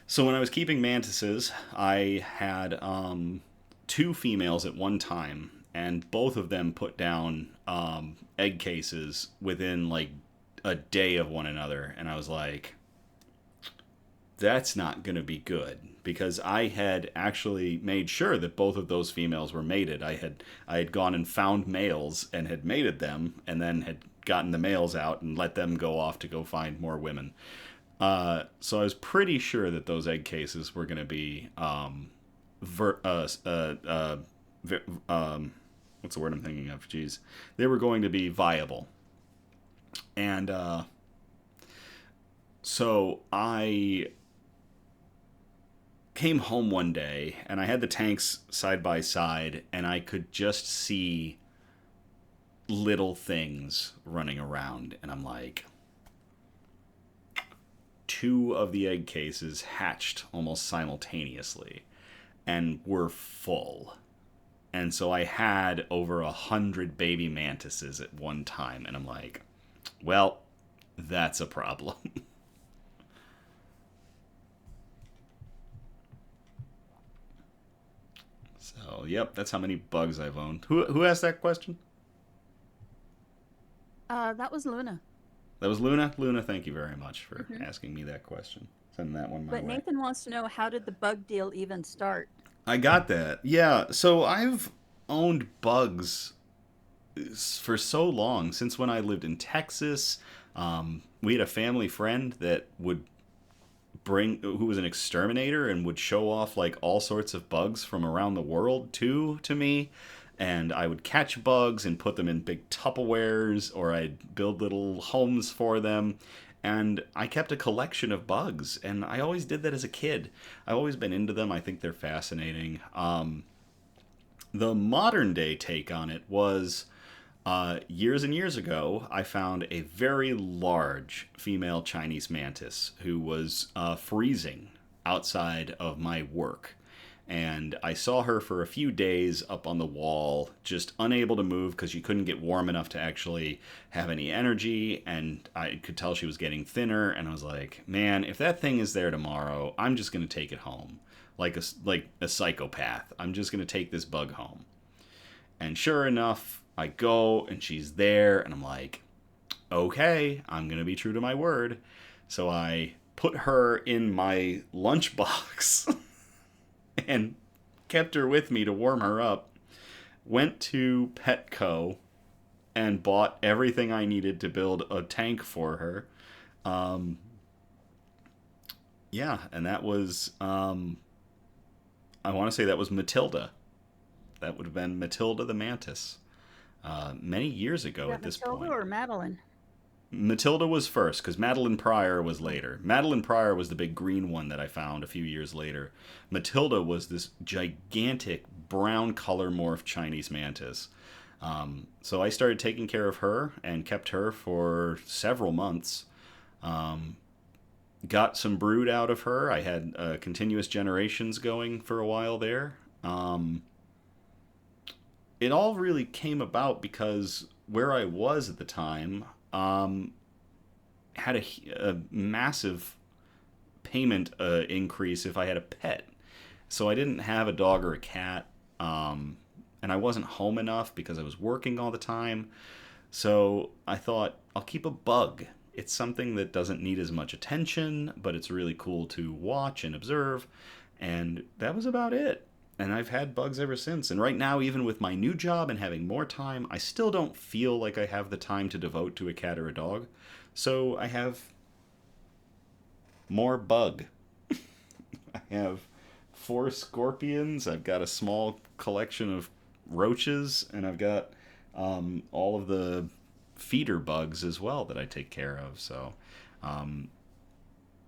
so when I was keeping mantises, I had 2 females at one time, and both of them put down egg cases within like a day of one another, and I was like, that's not going to be good, because I had actually made sure that both of those females were mated. I had gone and found males and had mated them, and then had gotten the males out and let them go off to go find more women. So I was pretty sure that those egg cases were going to be what's the word I'm thinking of? Jeez. They were going to be viable. And so I came home one day, and I had the tanks side by side, and I could just see little things running around, and I'm like, 2 of the egg cases hatched almost simultaneously and were full. And so I had over 100 baby mantises at one time, and I'm like, well, that's a problem. So, yep, that's how many bugs I've owned. Who asked that question? That was Luna. That was Luna? Luna, thank you very much for asking me that question. Sending that one my way. But Nathan wants to know, how did the bug deal even start? I got that. Yeah, so I've owned bugs for so long, since when I lived in Texas. We had a family friend that would who was an exterminator and would show off like all sorts of bugs from around the world to me. And I would catch bugs and put them in big Tupperwares, or I'd build little homes for them. And I kept a collection of bugs, and I always did that as a kid. I've always been into them. I think they're fascinating. The modern day take on it was years and years ago, I found a very large female Chinese mantis who was freezing outside of my work. And I saw her for a few days up on the wall, just unable to move because she couldn't get warm enough to actually have any energy. And I could tell she was getting thinner. And I was like, man, if that thing is there tomorrow, I'm just going to take it home. Like a psychopath. I'm just going to take this bug home. And sure enough, I go and she's there. And I'm like, okay, I'm going to be true to my word. So I put her in my lunchbox and kept her with me to warm her up. Went to Petco and bought everything I needed to build a tank for her. Yeah, and that was, I want to say that was Matilda. That would have been Matilda the Mantis. Many years ago at this point. Matilda or Madeline? Matilda was first, because Madeline Pryor was later. Madeline Pryor was the big green one that I found a few years later. Matilda was this gigantic brown color morph Chinese mantis. So I started taking care of her and kept her for several months. Got some brood out of her. I had continuous generations going for a while there. It all really came about because where I was at the time had a massive payment increase if I had a pet. So I didn't have a dog or a cat, and I wasn't home enough because I was working all the time. So I thought, I'll keep a bug. It's something that doesn't need as much attention, but it's really cool to watch and observe. And that was about it. And I've had bugs ever since. And right now, even with my new job and having more time, I still don't feel like I have the time to devote to a cat or a dog. So I have more bug. I have 4 scorpions. I've got a small collection of roaches, and I've got all of the feeder bugs as well that I take care of. So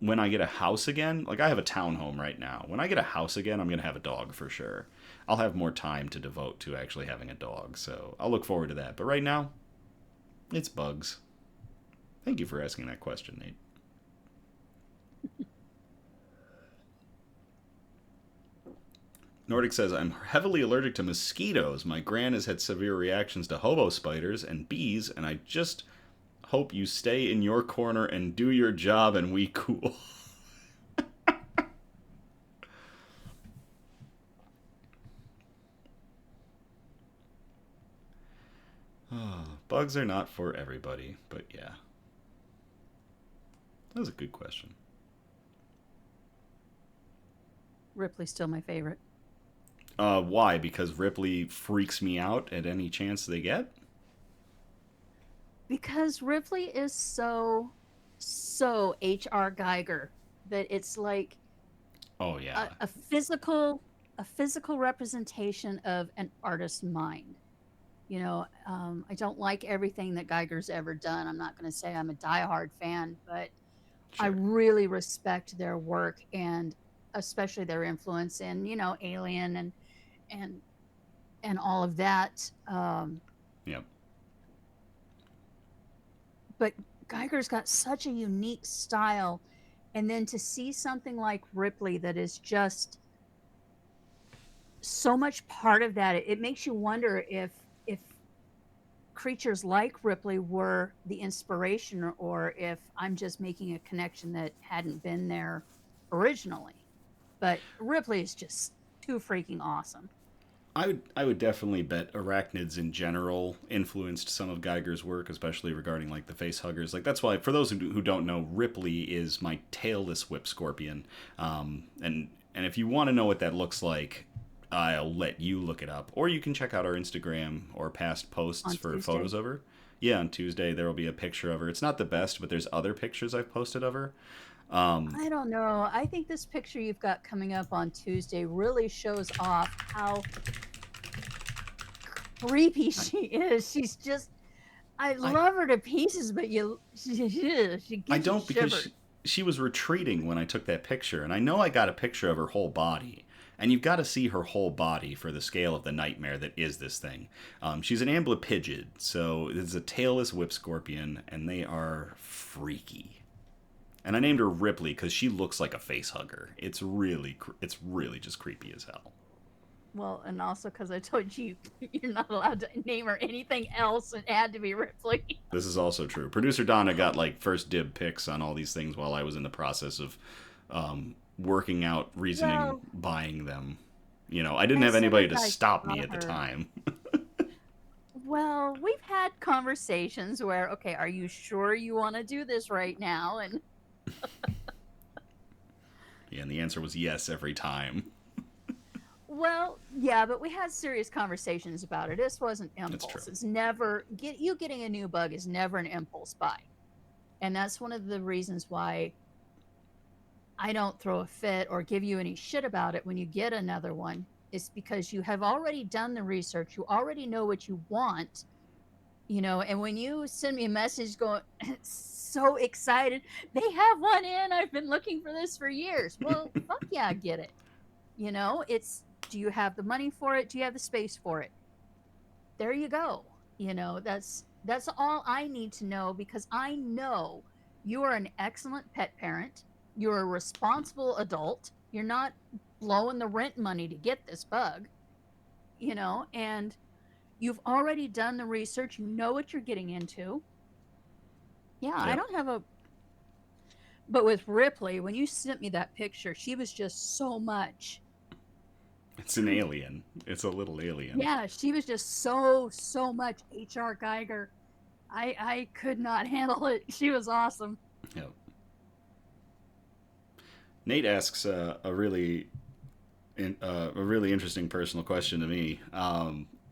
when I get a house again, like I have a townhome right now. When I get a house again, I'm going to have a dog for sure. I'll have more time to devote to actually having a dog. So I'll look forward to that. But right now, it's bugs. Thank you for asking that question, Nate. Nordic says, I'm heavily allergic to mosquitoes. My gran has had severe reactions to hobo spiders and bees, and I just hope you stay in your corner and do your job and we cool. Bugs are not for everybody, but yeah. That was a good question. Ripley's still my favorite. Why? Because Ripley freaks me out at any chance they get? Because Ripley is so H.R. Geiger that it's like Oh yeah. a physical representation of an artist's mind. You know, I don't like everything that Geiger's ever done. I'm not going to say I'm a diehard fan, but Sure. I really respect their work and especially their influence in, you know, Alien and all of that. Yep. But Geiger's got such a unique style, and then to see something like Ripley that is just so much part of that, it makes you wonder if creatures like Ripley were the inspiration, or if I'm just making a connection that hadn't been there originally. But Ripley is just too freaking awesome. I would definitely bet arachnids in general influenced some of Geiger's work, especially regarding like the face huggers. Like that's why, for those who don't know, Ripley is my tailless whip scorpion. And if you want to know what that looks like, I'll let you look it up, or you can check out our Instagram or past posts On for Tuesday. photos of her. Yeah, on Tuesday there will be a picture of her. It's not the best, but there's other pictures I've posted of her. I don't know. I think this picture you've got coming up on Tuesday really shows off how creepy she is. She's just, I love her to pieces, but she gives I you don't, because shivers. she was retreating when I took that picture, and I know I got a picture of her whole body. And you've got to see her whole body for the scale of the nightmare that is this thing. She's an amblipygid, so it's a tailless whip scorpion, and they are freaky. And I named her Ripley because she looks like a face hugger. It's really just creepy as hell. Well, and also because I told you you're not allowed to name her anything else. It had to be Ripley. This is also true. Producer Donna got like first dib picks on all these things while I was in the process of working out reasoning, Well, buying them. You know, I didn't as have soon anybody as to I stop saw me at the her- time. Well, we've had conversations where, okay, are you sure you want to do this right now? And Yeah, and the answer was yes every time. well, yeah, but we had serious conversations about it. This wasn't impulse. true. It's never you getting a new bug is never an impulse buy, and that's one of the reasons why I don't throw a fit or give you any shit about it when you get another one. It's because you have already done the research. You already know what you want, you know. And when you send me a message going, so excited, they have one in. I've been looking for this for years. Well, fuck yeah, I get it. You know, it's, do you have the money for it? Do you have the space for it? There you go. You know, that's all I need to know, because I know you are an excellent pet parent. You're a responsible adult. You're not blowing the rent money to get this bug, you know, and you've already done the research. You know what you're getting into. Yeah, I Yep. don't have a. But with Ripley, when you sent me that picture, she was just so much. It's an alien. It's a little alien. Yeah, she was just so much H.R. Geiger. I could not handle it. She was awesome. Yep. Nate asks a really A really interesting personal question to me.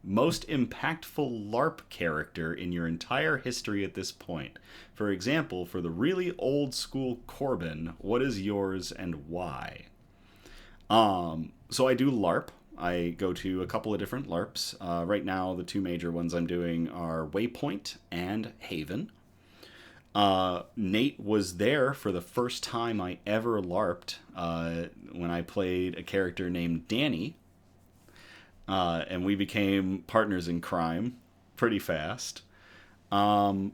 Most impactful LARP character in your entire history at this point. For example, for the really old school Corbin, what is yours and why? So I do LARP. I go to a couple of different LARPs. Right now, the two major ones I'm doing are Waypoint and Haven. Nate was there for the first time I ever LARPed when I played a character named Danny. And we became partners in crime pretty fast. Most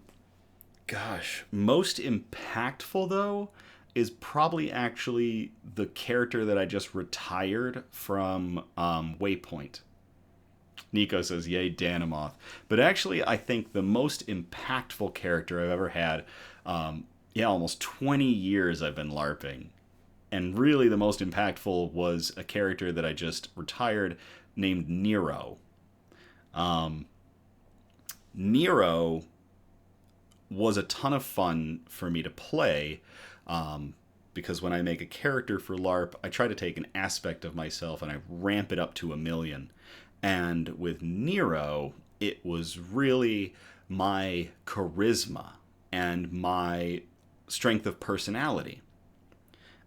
impactful, though, is probably actually the character that I just retired from Waypoint. Nico says, yay, Danamoth. But actually, I think the most impactful character I've ever had, almost 20 years I've been LARPing. And really the most impactful was a character that I just retired named Nero. Nero was a ton of fun for me to play because when I make a character for LARP, I try to take an aspect of myself and I ramp it up to 1,000,000. And with Nero, it was really my charisma and my strength of personality.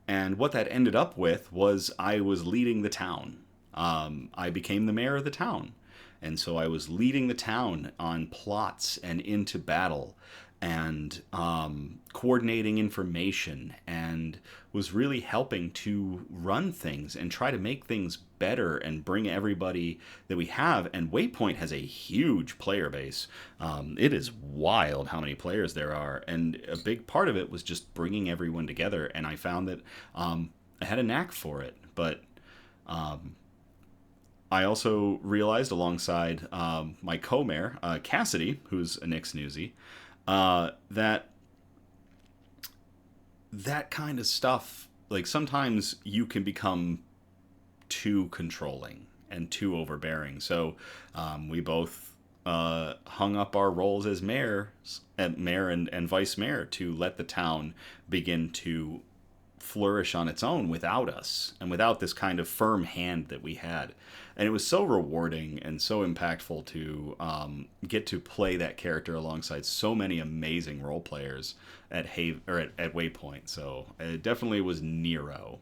And what that ended up with was I was leading the town. I became the mayor of the town. And so I was leading the town on plots and into battle and coordinating information and was really helping to run things and try to make things better and bring everybody that we have. And Waypoint has a huge player base. It is wild how many players there are. And a big part of it was just bringing everyone together. And I found that I had a knack for it. But I also realized alongside my co-mayor, Cassidy, who's a Nick's newsie, that kind of stuff, like sometimes you can become too controlling and too overbearing. So we both hung up our roles as mayor and vice mayor to let the town begin to flourish on its own without us and without this kind of firm hand that we had. And it was so rewarding and so impactful to get to play that character alongside so many amazing role players at Waypoint. So it definitely was Nero.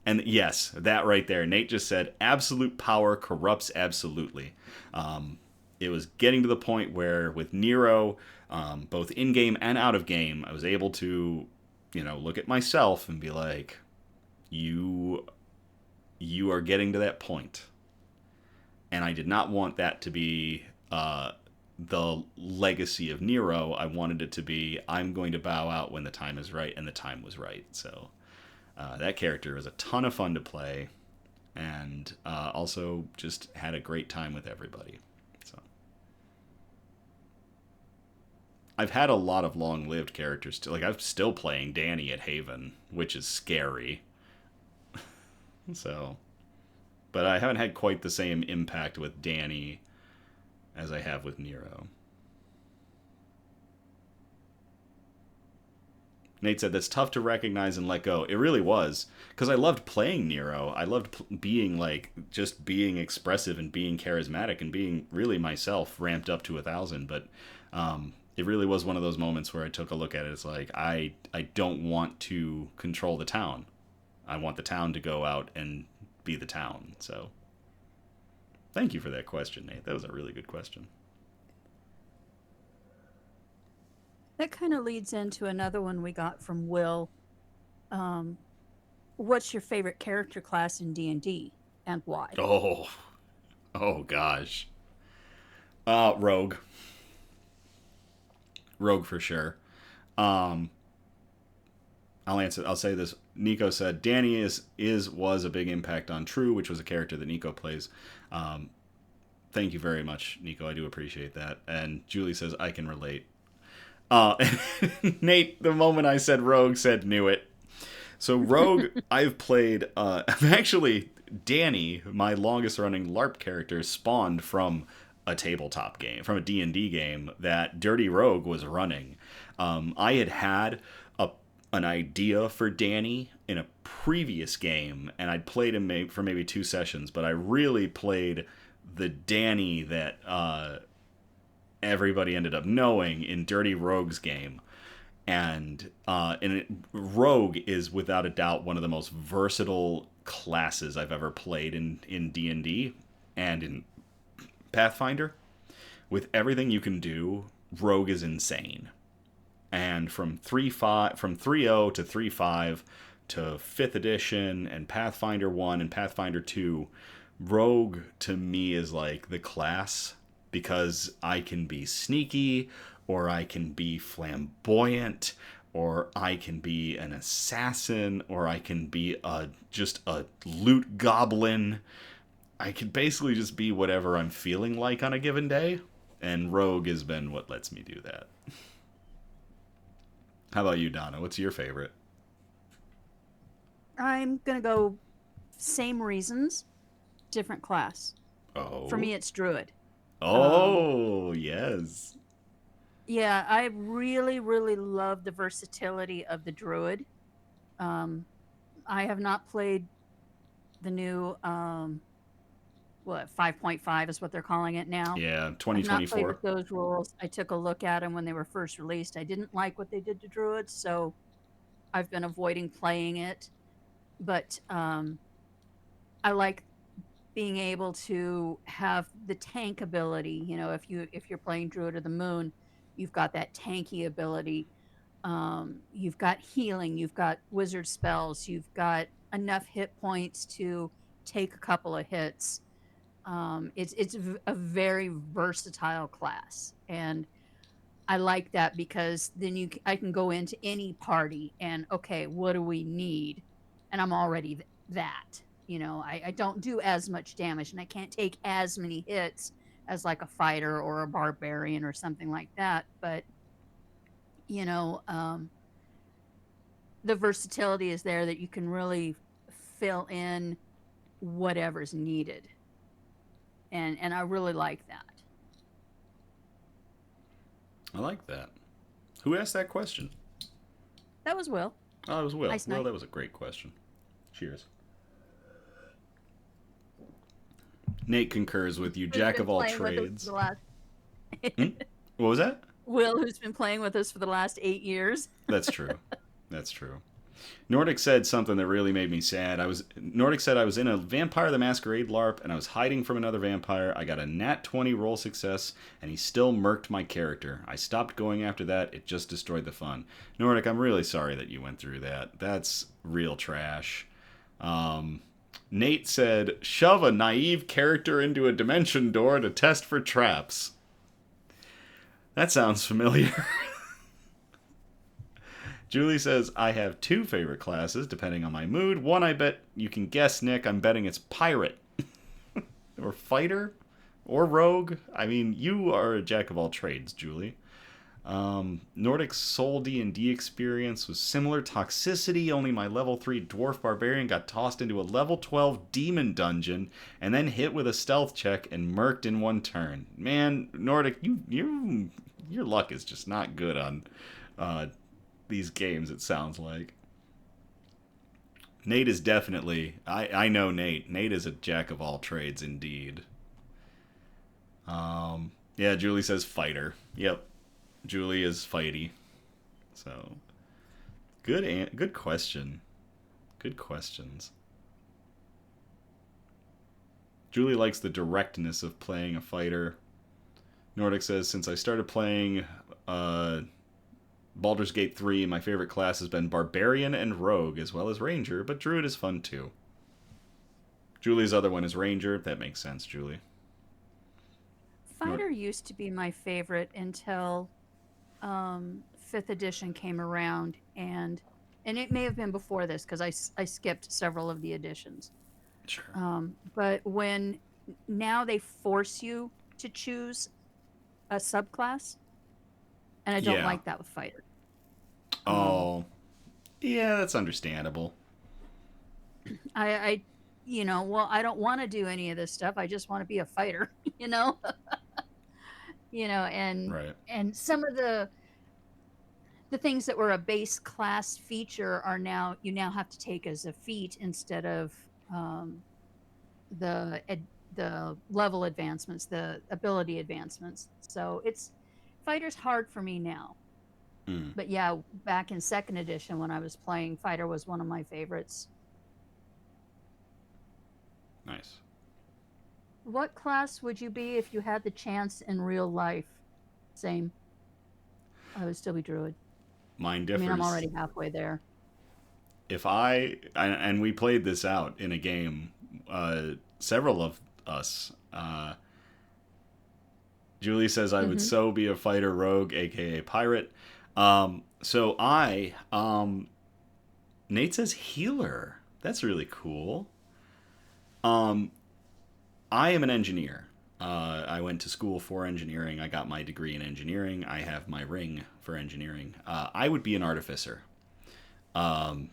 And yes, that right there. Nate just said, absolute power corrupts absolutely. It was getting to the point where with Nero, both in-game and out of game, I was able to, look at myself and be like, you are getting to that point. And I did not want that to be the legacy of Nero. I wanted it to be, I'm going to bow out when the time is right, and the time was right. So that character was a ton of fun to play, and also just had a great time with everybody. So I've had a lot of long-lived characters too. Like I'm still playing Danny at Haven, which is scary. So, but I haven't had quite the same impact with Danny as I have with Nero. Nate said, that's tough to recognize and let go. It really was, because I loved playing Nero. I loved being just being expressive and being charismatic and being really myself ramped up to 1,000. But it really was one of those moments where I took a look at it. It's like, I don't want to control the town. I want the town to go out and be the town. So thank you for that question, Nate. That was a really good question. That kind of leads into another one we got from Will. What's your favorite character class in D&D and why? Oh gosh. Rogue. Rogue for sure. I'll answer. I'll say this. Nico said Danny was a big impact on True, which was a character that Nico plays. Thank you very much, Nico. I do appreciate that. And Julie says I can relate. Nate, the moment I said Rogue, said knew it. So Rogue, I've played. Actually, Danny, my longest running LARP character, spawned from a tabletop game, from a D&D game that Dirty Rogue was running. I had an idea for Danny in a previous game, and I'd played him for maybe 2 sessions, but I really played the Danny that everybody ended up knowing in Dirty Rogue's game. And Rogue is without a doubt one of the most versatile classes I've ever played in D&D and in Pathfinder. With everything you can do, Rogue is insane. And from 3.0 to 3.5 to 5th edition and Pathfinder 1 and Pathfinder 2, Rogue to me is like the class, because I can be sneaky, or I can be flamboyant, or I can be an assassin, or I can be just a loot goblin. I can basically just be whatever I'm feeling like on a given day, and Rogue has been what lets me do that. How about you, Donna? What's your favorite? I'm going to go same reasons, different class. Oh. For me, it's Druid. Oh, yes. Yeah, I really, really love the versatility of the Druid. I have not played the new, 5.5 is what they're calling it now. Yeah, I've 2024. not played with those rules. I took a look at them when they were first released. I didn't like what they did to Druids, so I've been avoiding playing it. But I like being able to have the tank ability. You know, if you're playing Druid of the Moon, you've got that tanky ability. You've got healing. You've got wizard spells. You've got enough hit points to take a couple of hits. It's a very versatile class, and I like that because then I can go into any party and, okay, what do we need? And I'm already that. You know, I don't do as much damage, and I can't take as many hits as like a fighter or a barbarian or something like that. But, you know, the versatility is there that you can really fill in whatever's needed. And I really like that. I like that. Who asked that question? That was Will. Oh, it was Will. Nice Will, night. that was a great question. Cheers. Nate concurs with you, jack of all trades. What was that? Will, who's been playing with us for the last 8 years. That's true. That's true. Nordic said something that really made me sad. Nordic said I was in a Vampire the Masquerade LARP, and I was hiding from another vampire. I got a nat 20 roll success, and he still murked my character. I stopped going after that. It just destroyed the fun. Nordic, I'm really sorry that you went through that. That's real trash. Nate said, shove a naive character into a dimension door to test for traps. That sounds familiar. Julie says, I have 2 favorite classes, depending on my mood. One, I bet you can guess, Nick. I'm betting it's pirate. Or fighter. Or rogue. I mean, you are a jack of all trades, Julie. Nordic's Soul D&D experience was similar toxicity, only my level 3 dwarf barbarian got tossed into a level 12 demon dungeon and then hit with a stealth check and murked in 1 turn. Man, Nordic, your luck is just not good on these games, it sounds like. Nate is definitely... I know Nate. Nate is a jack of all trades, indeed. Yeah, Julie says fighter. Yep. Julie is fighty. So, good question. Good questions. Julie likes the directness of playing a fighter. Nordic says, since I started playing Baldur's Gate 3, my favorite class has been Barbarian and Rogue, as well as Ranger, but Druid is fun too. Julie's other one is Ranger. That makes sense, Julie. Fighter used to be my favorite until 5th edition came around, and it may have been before this because I skipped several of the editions. Sure. But when now they force you to choose a subclass, and I don't like that with fighter. Oh, yeah, that's understandable. I I don't want to do any of this stuff. I just want to be a fighter, you know. Right. And some of the the things that were a base class feature are now you now have to take as a feat instead of um, the level advancements, the ability advancements. So it's fighter's hard for me now. Mm, But yeah, back in second edition when I was playing, fighter was one of my favorites. nice. What class would you be if you had the chance in real life? Same. I would still be druid. Mine I mean, I'm differs. already halfway there. If and we played this out in a game, several of us. Julie says I would Hmm. so be a fighter rogue, aka pirate. So Nate says healer. That's really cool. Um, I am an engineer. I went to school for engineering. I got my degree in engineering. I have my ring for engineering. I would be an artificer. Um,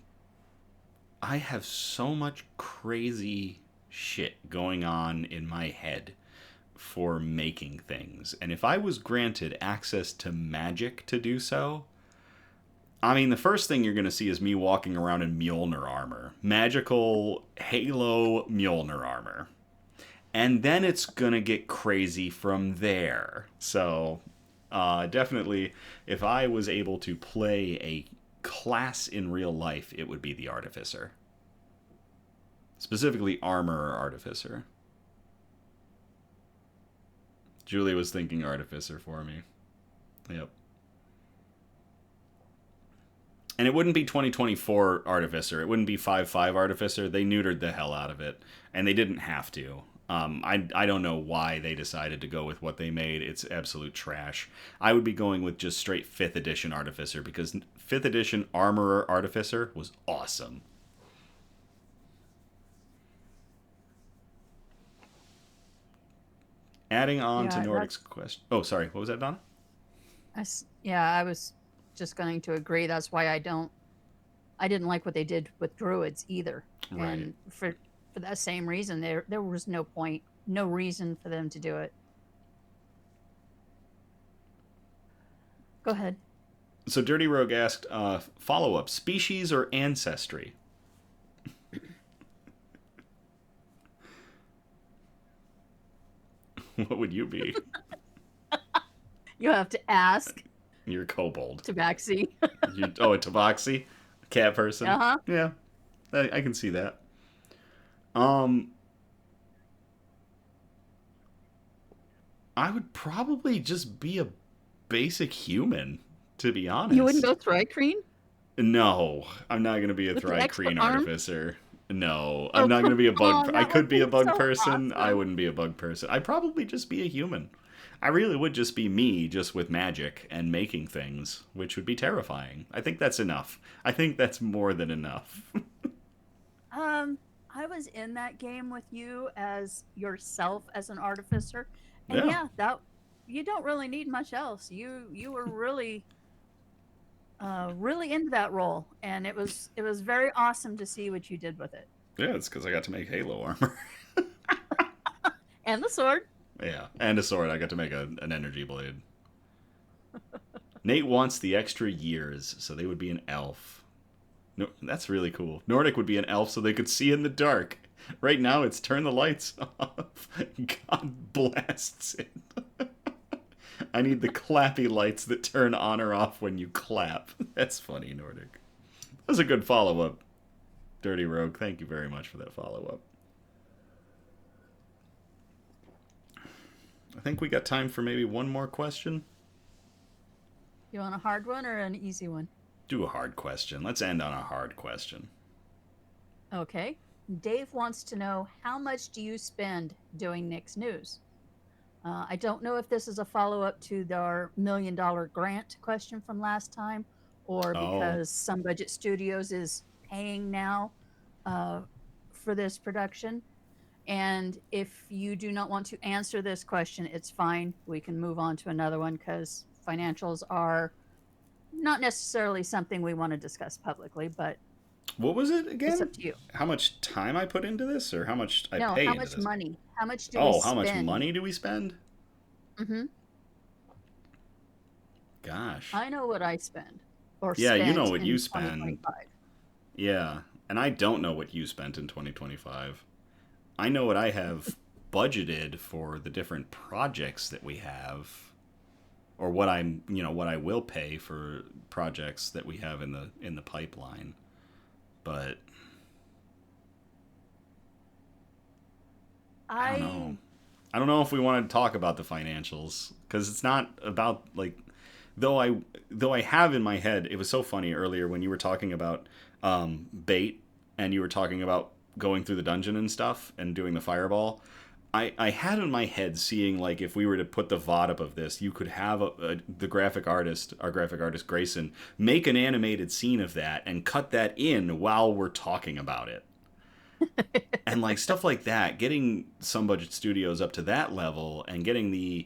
I have so much crazy shit going on in my head for making things. And if I was granted access to magic to do so, I mean, the first thing you're going to see is me walking around in Mjolnir armor. Magical Halo Mjolnir armor. And then it's going to get crazy from there. So, definitely, if I was able to play a class in real life, it would be the Artificer. Specifically, Armor or Artificer. Julie was thinking Artificer for me. Yep. And it wouldn't be 2024 Artificer. It wouldn't be 5.5 Artificer. They neutered the hell out of it. And they didn't have to. I don't know why they decided to go with what they made. It's absolute trash. I would be going with just straight 5th edition Artificer because 5th edition Armorer Artificer was awesome. Adding on to Yeah, Nordic's question. Oh, sorry. What was that, Donna? yeah, I was just going to agree. That's why I didn't like what they did with druids either. Right. And for that same reason, there was no point, no reason for them to do it. Go ahead. So Dirty Rogue asked, follow-up, species or ancestry? What would you be? You have to ask You're a kobold. Tabaxi. Oh, a tabaxi? A cat person? Uh-huh. Yeah, I can see that. Um, I would probably just be a basic human, to be honest. You wouldn't go Thrycreen No, I'm not going to be a with the extra Thrycreen arm? artificer. No, Oh, I'm not going to be a come bug. on, I that could would be a bug so person. I awesome. wouldn't be a bug person. I'd probably just be a human. I really would just be me, just with magic and making things, which would be terrifying. I think that's enough. I think that's more than enough. I was in that game with you as yourself as an artificer, and Yeah. yeah, that you don't really need much else. You were really into that role, and it was very awesome to see what you did with it. Yeah, it's because I got to make Halo armor. And the sword. Yeah, and a sword. I got to make an energy blade. Nate wants the extra years, so they would be an elf. No, that's really cool. Nordic would be an elf so they could see in the dark. Right now, it's turn the lights off. God blasts it. I need the clappy lights that turn on or off when you clap. That's funny, Nordic. That was a good follow-up, Dirty Rogue. Thank you very much for that follow-up. I think we got time for maybe one more question. You want a hard one or an easy one? Do a hard question. Let's end on a hard question. Okay. Dave wants to know, how much do you spend doing Nick's News? I don't know if this is a follow-up to our $1 million grant question from last time, or Oh, because Some Budget Studios is paying now for this production. And if you do not want to answer this question, it's fine. We can move on to another one because financials are not necessarily something we want to discuss publicly, but what was it it's again? up to you. How much time I put into this, or how much I No, pay how into much this? money? How much do we Oh, how much spend? money do we spend? Mm-hmm. Gosh. I know what I spend. or Yeah, you know spent what in you spend. 2025. Yeah, and I don't know what you spent in 2025. I know what I have budgeted for the different projects that we have, or what what I will pay for projects that we have in the pipeline. But I don't know. I I don't know if we want to talk about the financials because it's not about like though I have in my head. It was so funny earlier when you were talking about bait and you were talking about going through the dungeon and stuff and doing the fireball. I had in my head seeing like if we were to put the VOD up of this, you could have the graphic artist, our graphic artist Grayson, make an animated scene of that and cut that in while we're talking about it. And like stuff like that, getting some budget studios up to that level and getting the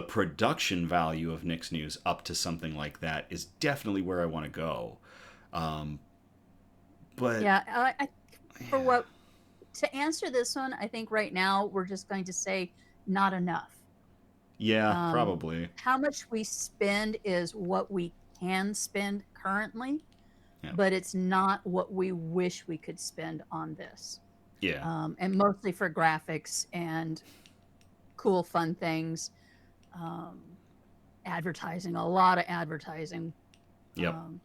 production value of Nick's News up to something like that is definitely where I want to go. Um, but yeah, for yeah, what to answer this one, I think right now we're just going to say not enough. yeah, probably. How much we spend is what we can spend currently, Yeah, but it's not what we wish we could spend on this. yeah, And mostly for graphics and cool, fun things. Um, advertising, a lot of advertising. yep. Um,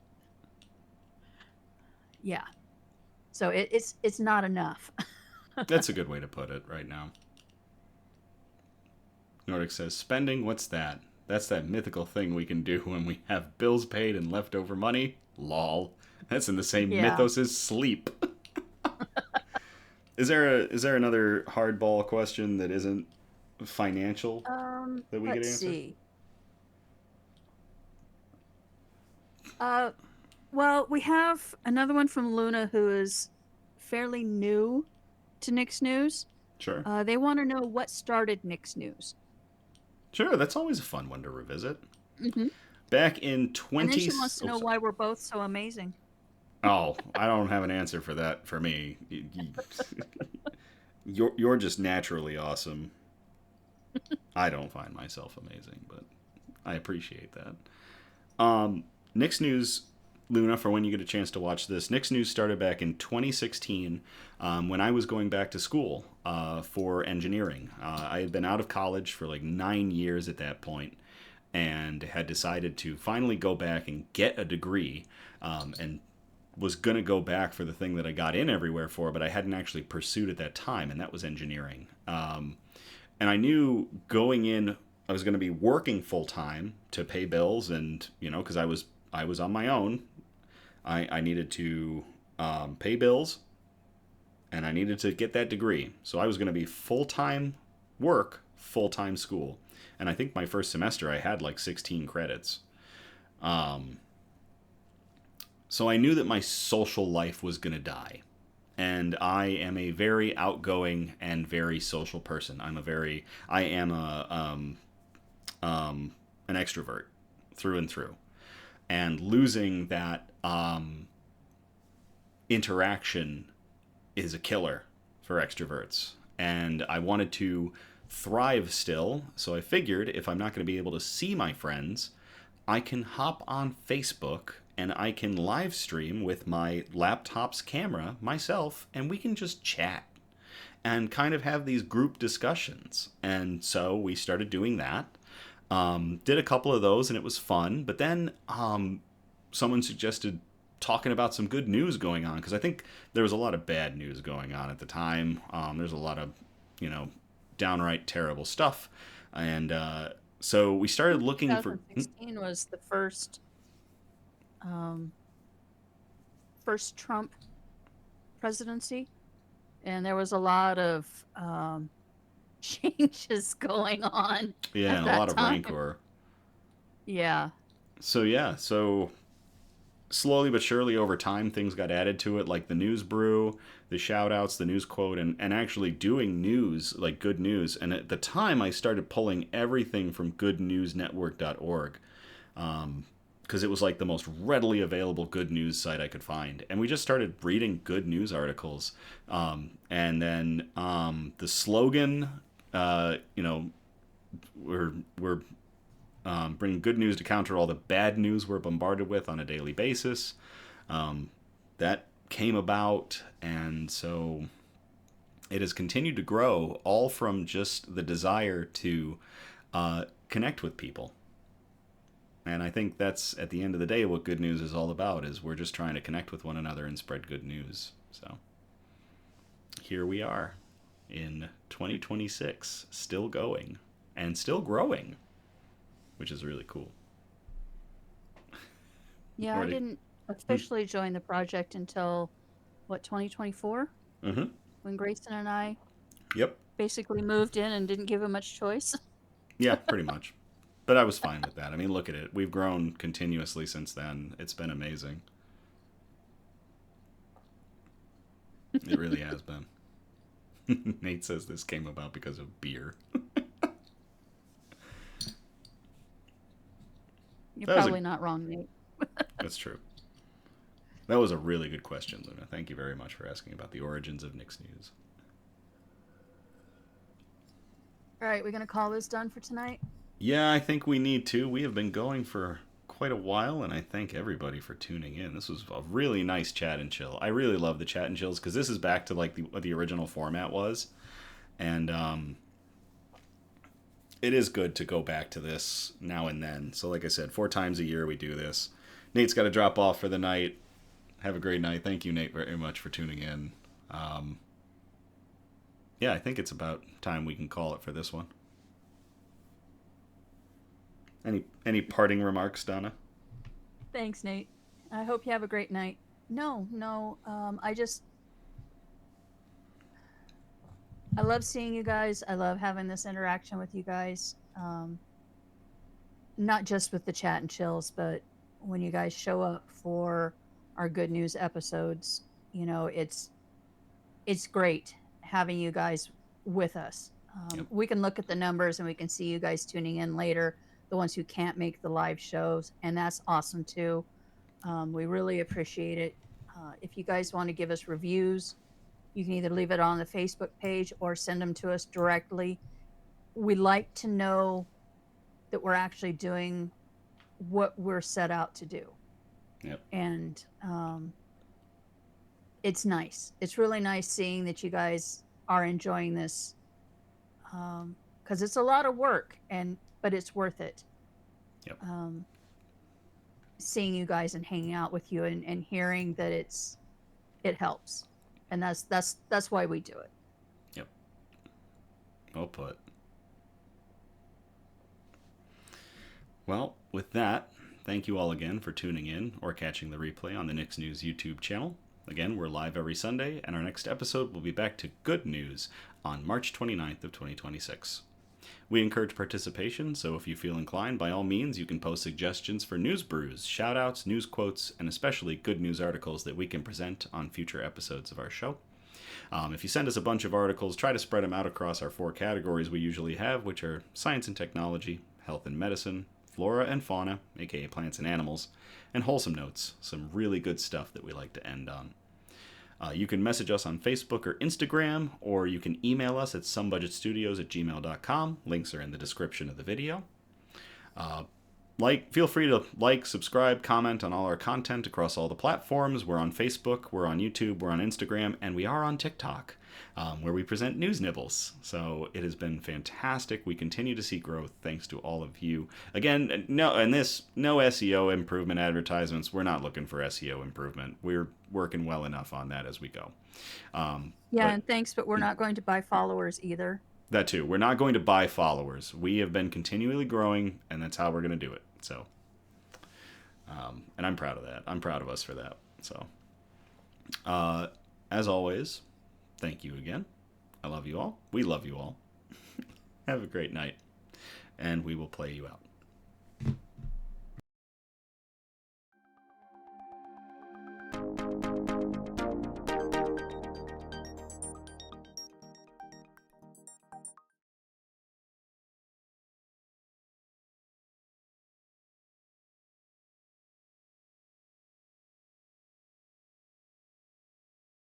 yeah, so it's not enough. That's a good way to put it right now. Nordic says, spending, what's that? That's that mythical thing we can do when we have bills paid and leftover money? Lol. That's in the same Yeah. mythos as sleep. Is there another hardball question that isn't financial that we could Let's answer? see. Well, we have another one from Luna who is fairly new to Nick's News. Sure. They want to know what started Nick's News. Sure, that's always a fun one to revisit. Mm-hmm. Back in And 20... then she wants to know sorry. why we're both so amazing. Oh, I don't have an answer for that for me. You're just naturally awesome. I don't find myself amazing, but I appreciate that. Nick's News, Luna, for when you get a chance to watch this, Nick's News started back in 2016 when I was going back to school for engineering. I had been out of college for like 9 years at that point and had decided to finally go back and get a degree and was going to go back for the thing that I got in everywhere for, but I hadn't actually pursued at that time, and that was engineering. And I knew going in, I was going to be working full time to pay bills, and because I was on my own, I needed to pay bills, and I needed to get that degree. So I was going to be full time work, full time school, and I think my first semester I had like 16 credits. So I knew that my social life was going to die. And I am a very outgoing and very social person. I am an extrovert through and through. And losing that interaction is a killer for extroverts. And I wanted to thrive still, so I figured if I'm not going to be able to see my friends, I can hop on Facebook and I can live stream with my laptop's camera myself, and we can just chat and kind of have these group discussions. And so we started doing that. Did a couple of those, and it was fun. But then someone suggested talking about some good news going on, because I think there was a lot of bad news going on at the time. There's a lot of, downright terrible stuff. And so we started looking for... 2016 was the first Trump presidency, and there was a lot of changes going on Yeah, at and a that lot of time. rancor. Yeah. So slowly but surely over time things got added to it, like the news brew, the shout outs, the news quote, and actually doing news, like good news. And at the time I started pulling everything from goodnewsnetwork.org. Because it was like the most readily available good news site I could find. And we just started reading good news articles. And then the slogan, we're bring good news to counter all the bad news we're bombarded with on a daily basis. That came about, and so it has continued to grow, all from just the desire to connect with people. And I think that's, at the end of the day, what good news is all about, is we're just trying to connect with one another and spread good news. So here we are in 2026, still going and still growing, which is really cool. Yeah, I didn't officially join the project until, 2024? Mm-hmm. When Grayson and I Yep. basically moved in and didn't give him much choice. Yeah, pretty much. But I was fine with that. I mean, look at it. We've grown continuously since then. It's been amazing. It really has been. Nate says this came about because of beer. You're probably not wrong, Nate. That's true. That was a really good question, Luna. Thank you very much for asking about the origins of Nick's News. All right, we're going to call this done for tonight? Yeah, I think we need to. We have been going for quite a while, and I thank everybody for tuning in. This was a really nice chat and chill. I really love the chat and chills, because this is back to like what the original format was. And it is good to go back to this now and then. So like I said, 4 times a year we do this. Nate's got to drop off for the night. Have a great night. Thank you, Nate, very much for tuning in. Yeah, I think it's about time we can call it for this one. Any parting remarks, Donna? Thanks, Nate. I hope you have a great night. No. I love seeing you guys. I love having this interaction with you guys. Not just with the chat and chills, but when you guys show up for our good news episodes, it's great having you guys with us. Yep. We can look at the numbers and we can see you guys tuning in later, the ones who can't make the live shows, and that's awesome too. We really appreciate it. If you guys want to give us reviews, you can either leave it on the Facebook page or send them to us directly. We like to know that we're actually doing what we're set out to do. Yep. And it's nice. It's really nice seeing that you guys are enjoying this, because it's a lot of work, but it's worth it. Yep. Seeing you guys and hanging out with you and hearing that it helps, and that's why we do it. Yep. Well put. Well, with that, thank you all again for tuning in or catching the replay on the Nick's News YouTube channel. Again, we're live every Sunday, and our next episode will be back to good news on March 29th of 2026. We encourage participation, so if you feel inclined, by all means, you can post suggestions for news brews, shoutouts, news quotes, and especially good news articles that we can present on future episodes of our show. If you send us a bunch of articles, try to spread them out across our 4 categories we usually have, which are science and technology, health and medicine, flora and fauna, aka plants and animals, and wholesome notes, some really good stuff that we like to end on. You can message us on Facebook or Instagram, or you can email us at somebudgetstudios@gmail.com. Links are in the description of the video. Feel free to like, subscribe, comment on all our content across all the platforms. We're on Facebook, we're on YouTube, we're on Instagram, and we are on TikTok, where we present news nibbles. So it has been fantastic. We continue to see growth thanks to all of you. Again, no SEO improvement advertisements. We're not looking for SEO improvement. We're working well enough on that as we go. And thanks, but we're not going to buy followers either. That too. We're not going to buy followers. We have been continually growing, and that's how we're going to do it. So, and I'm proud of that. I'm proud of us for that. So, as always, thank you again. I love you all. We love you all. Have a great night, and we will play you out.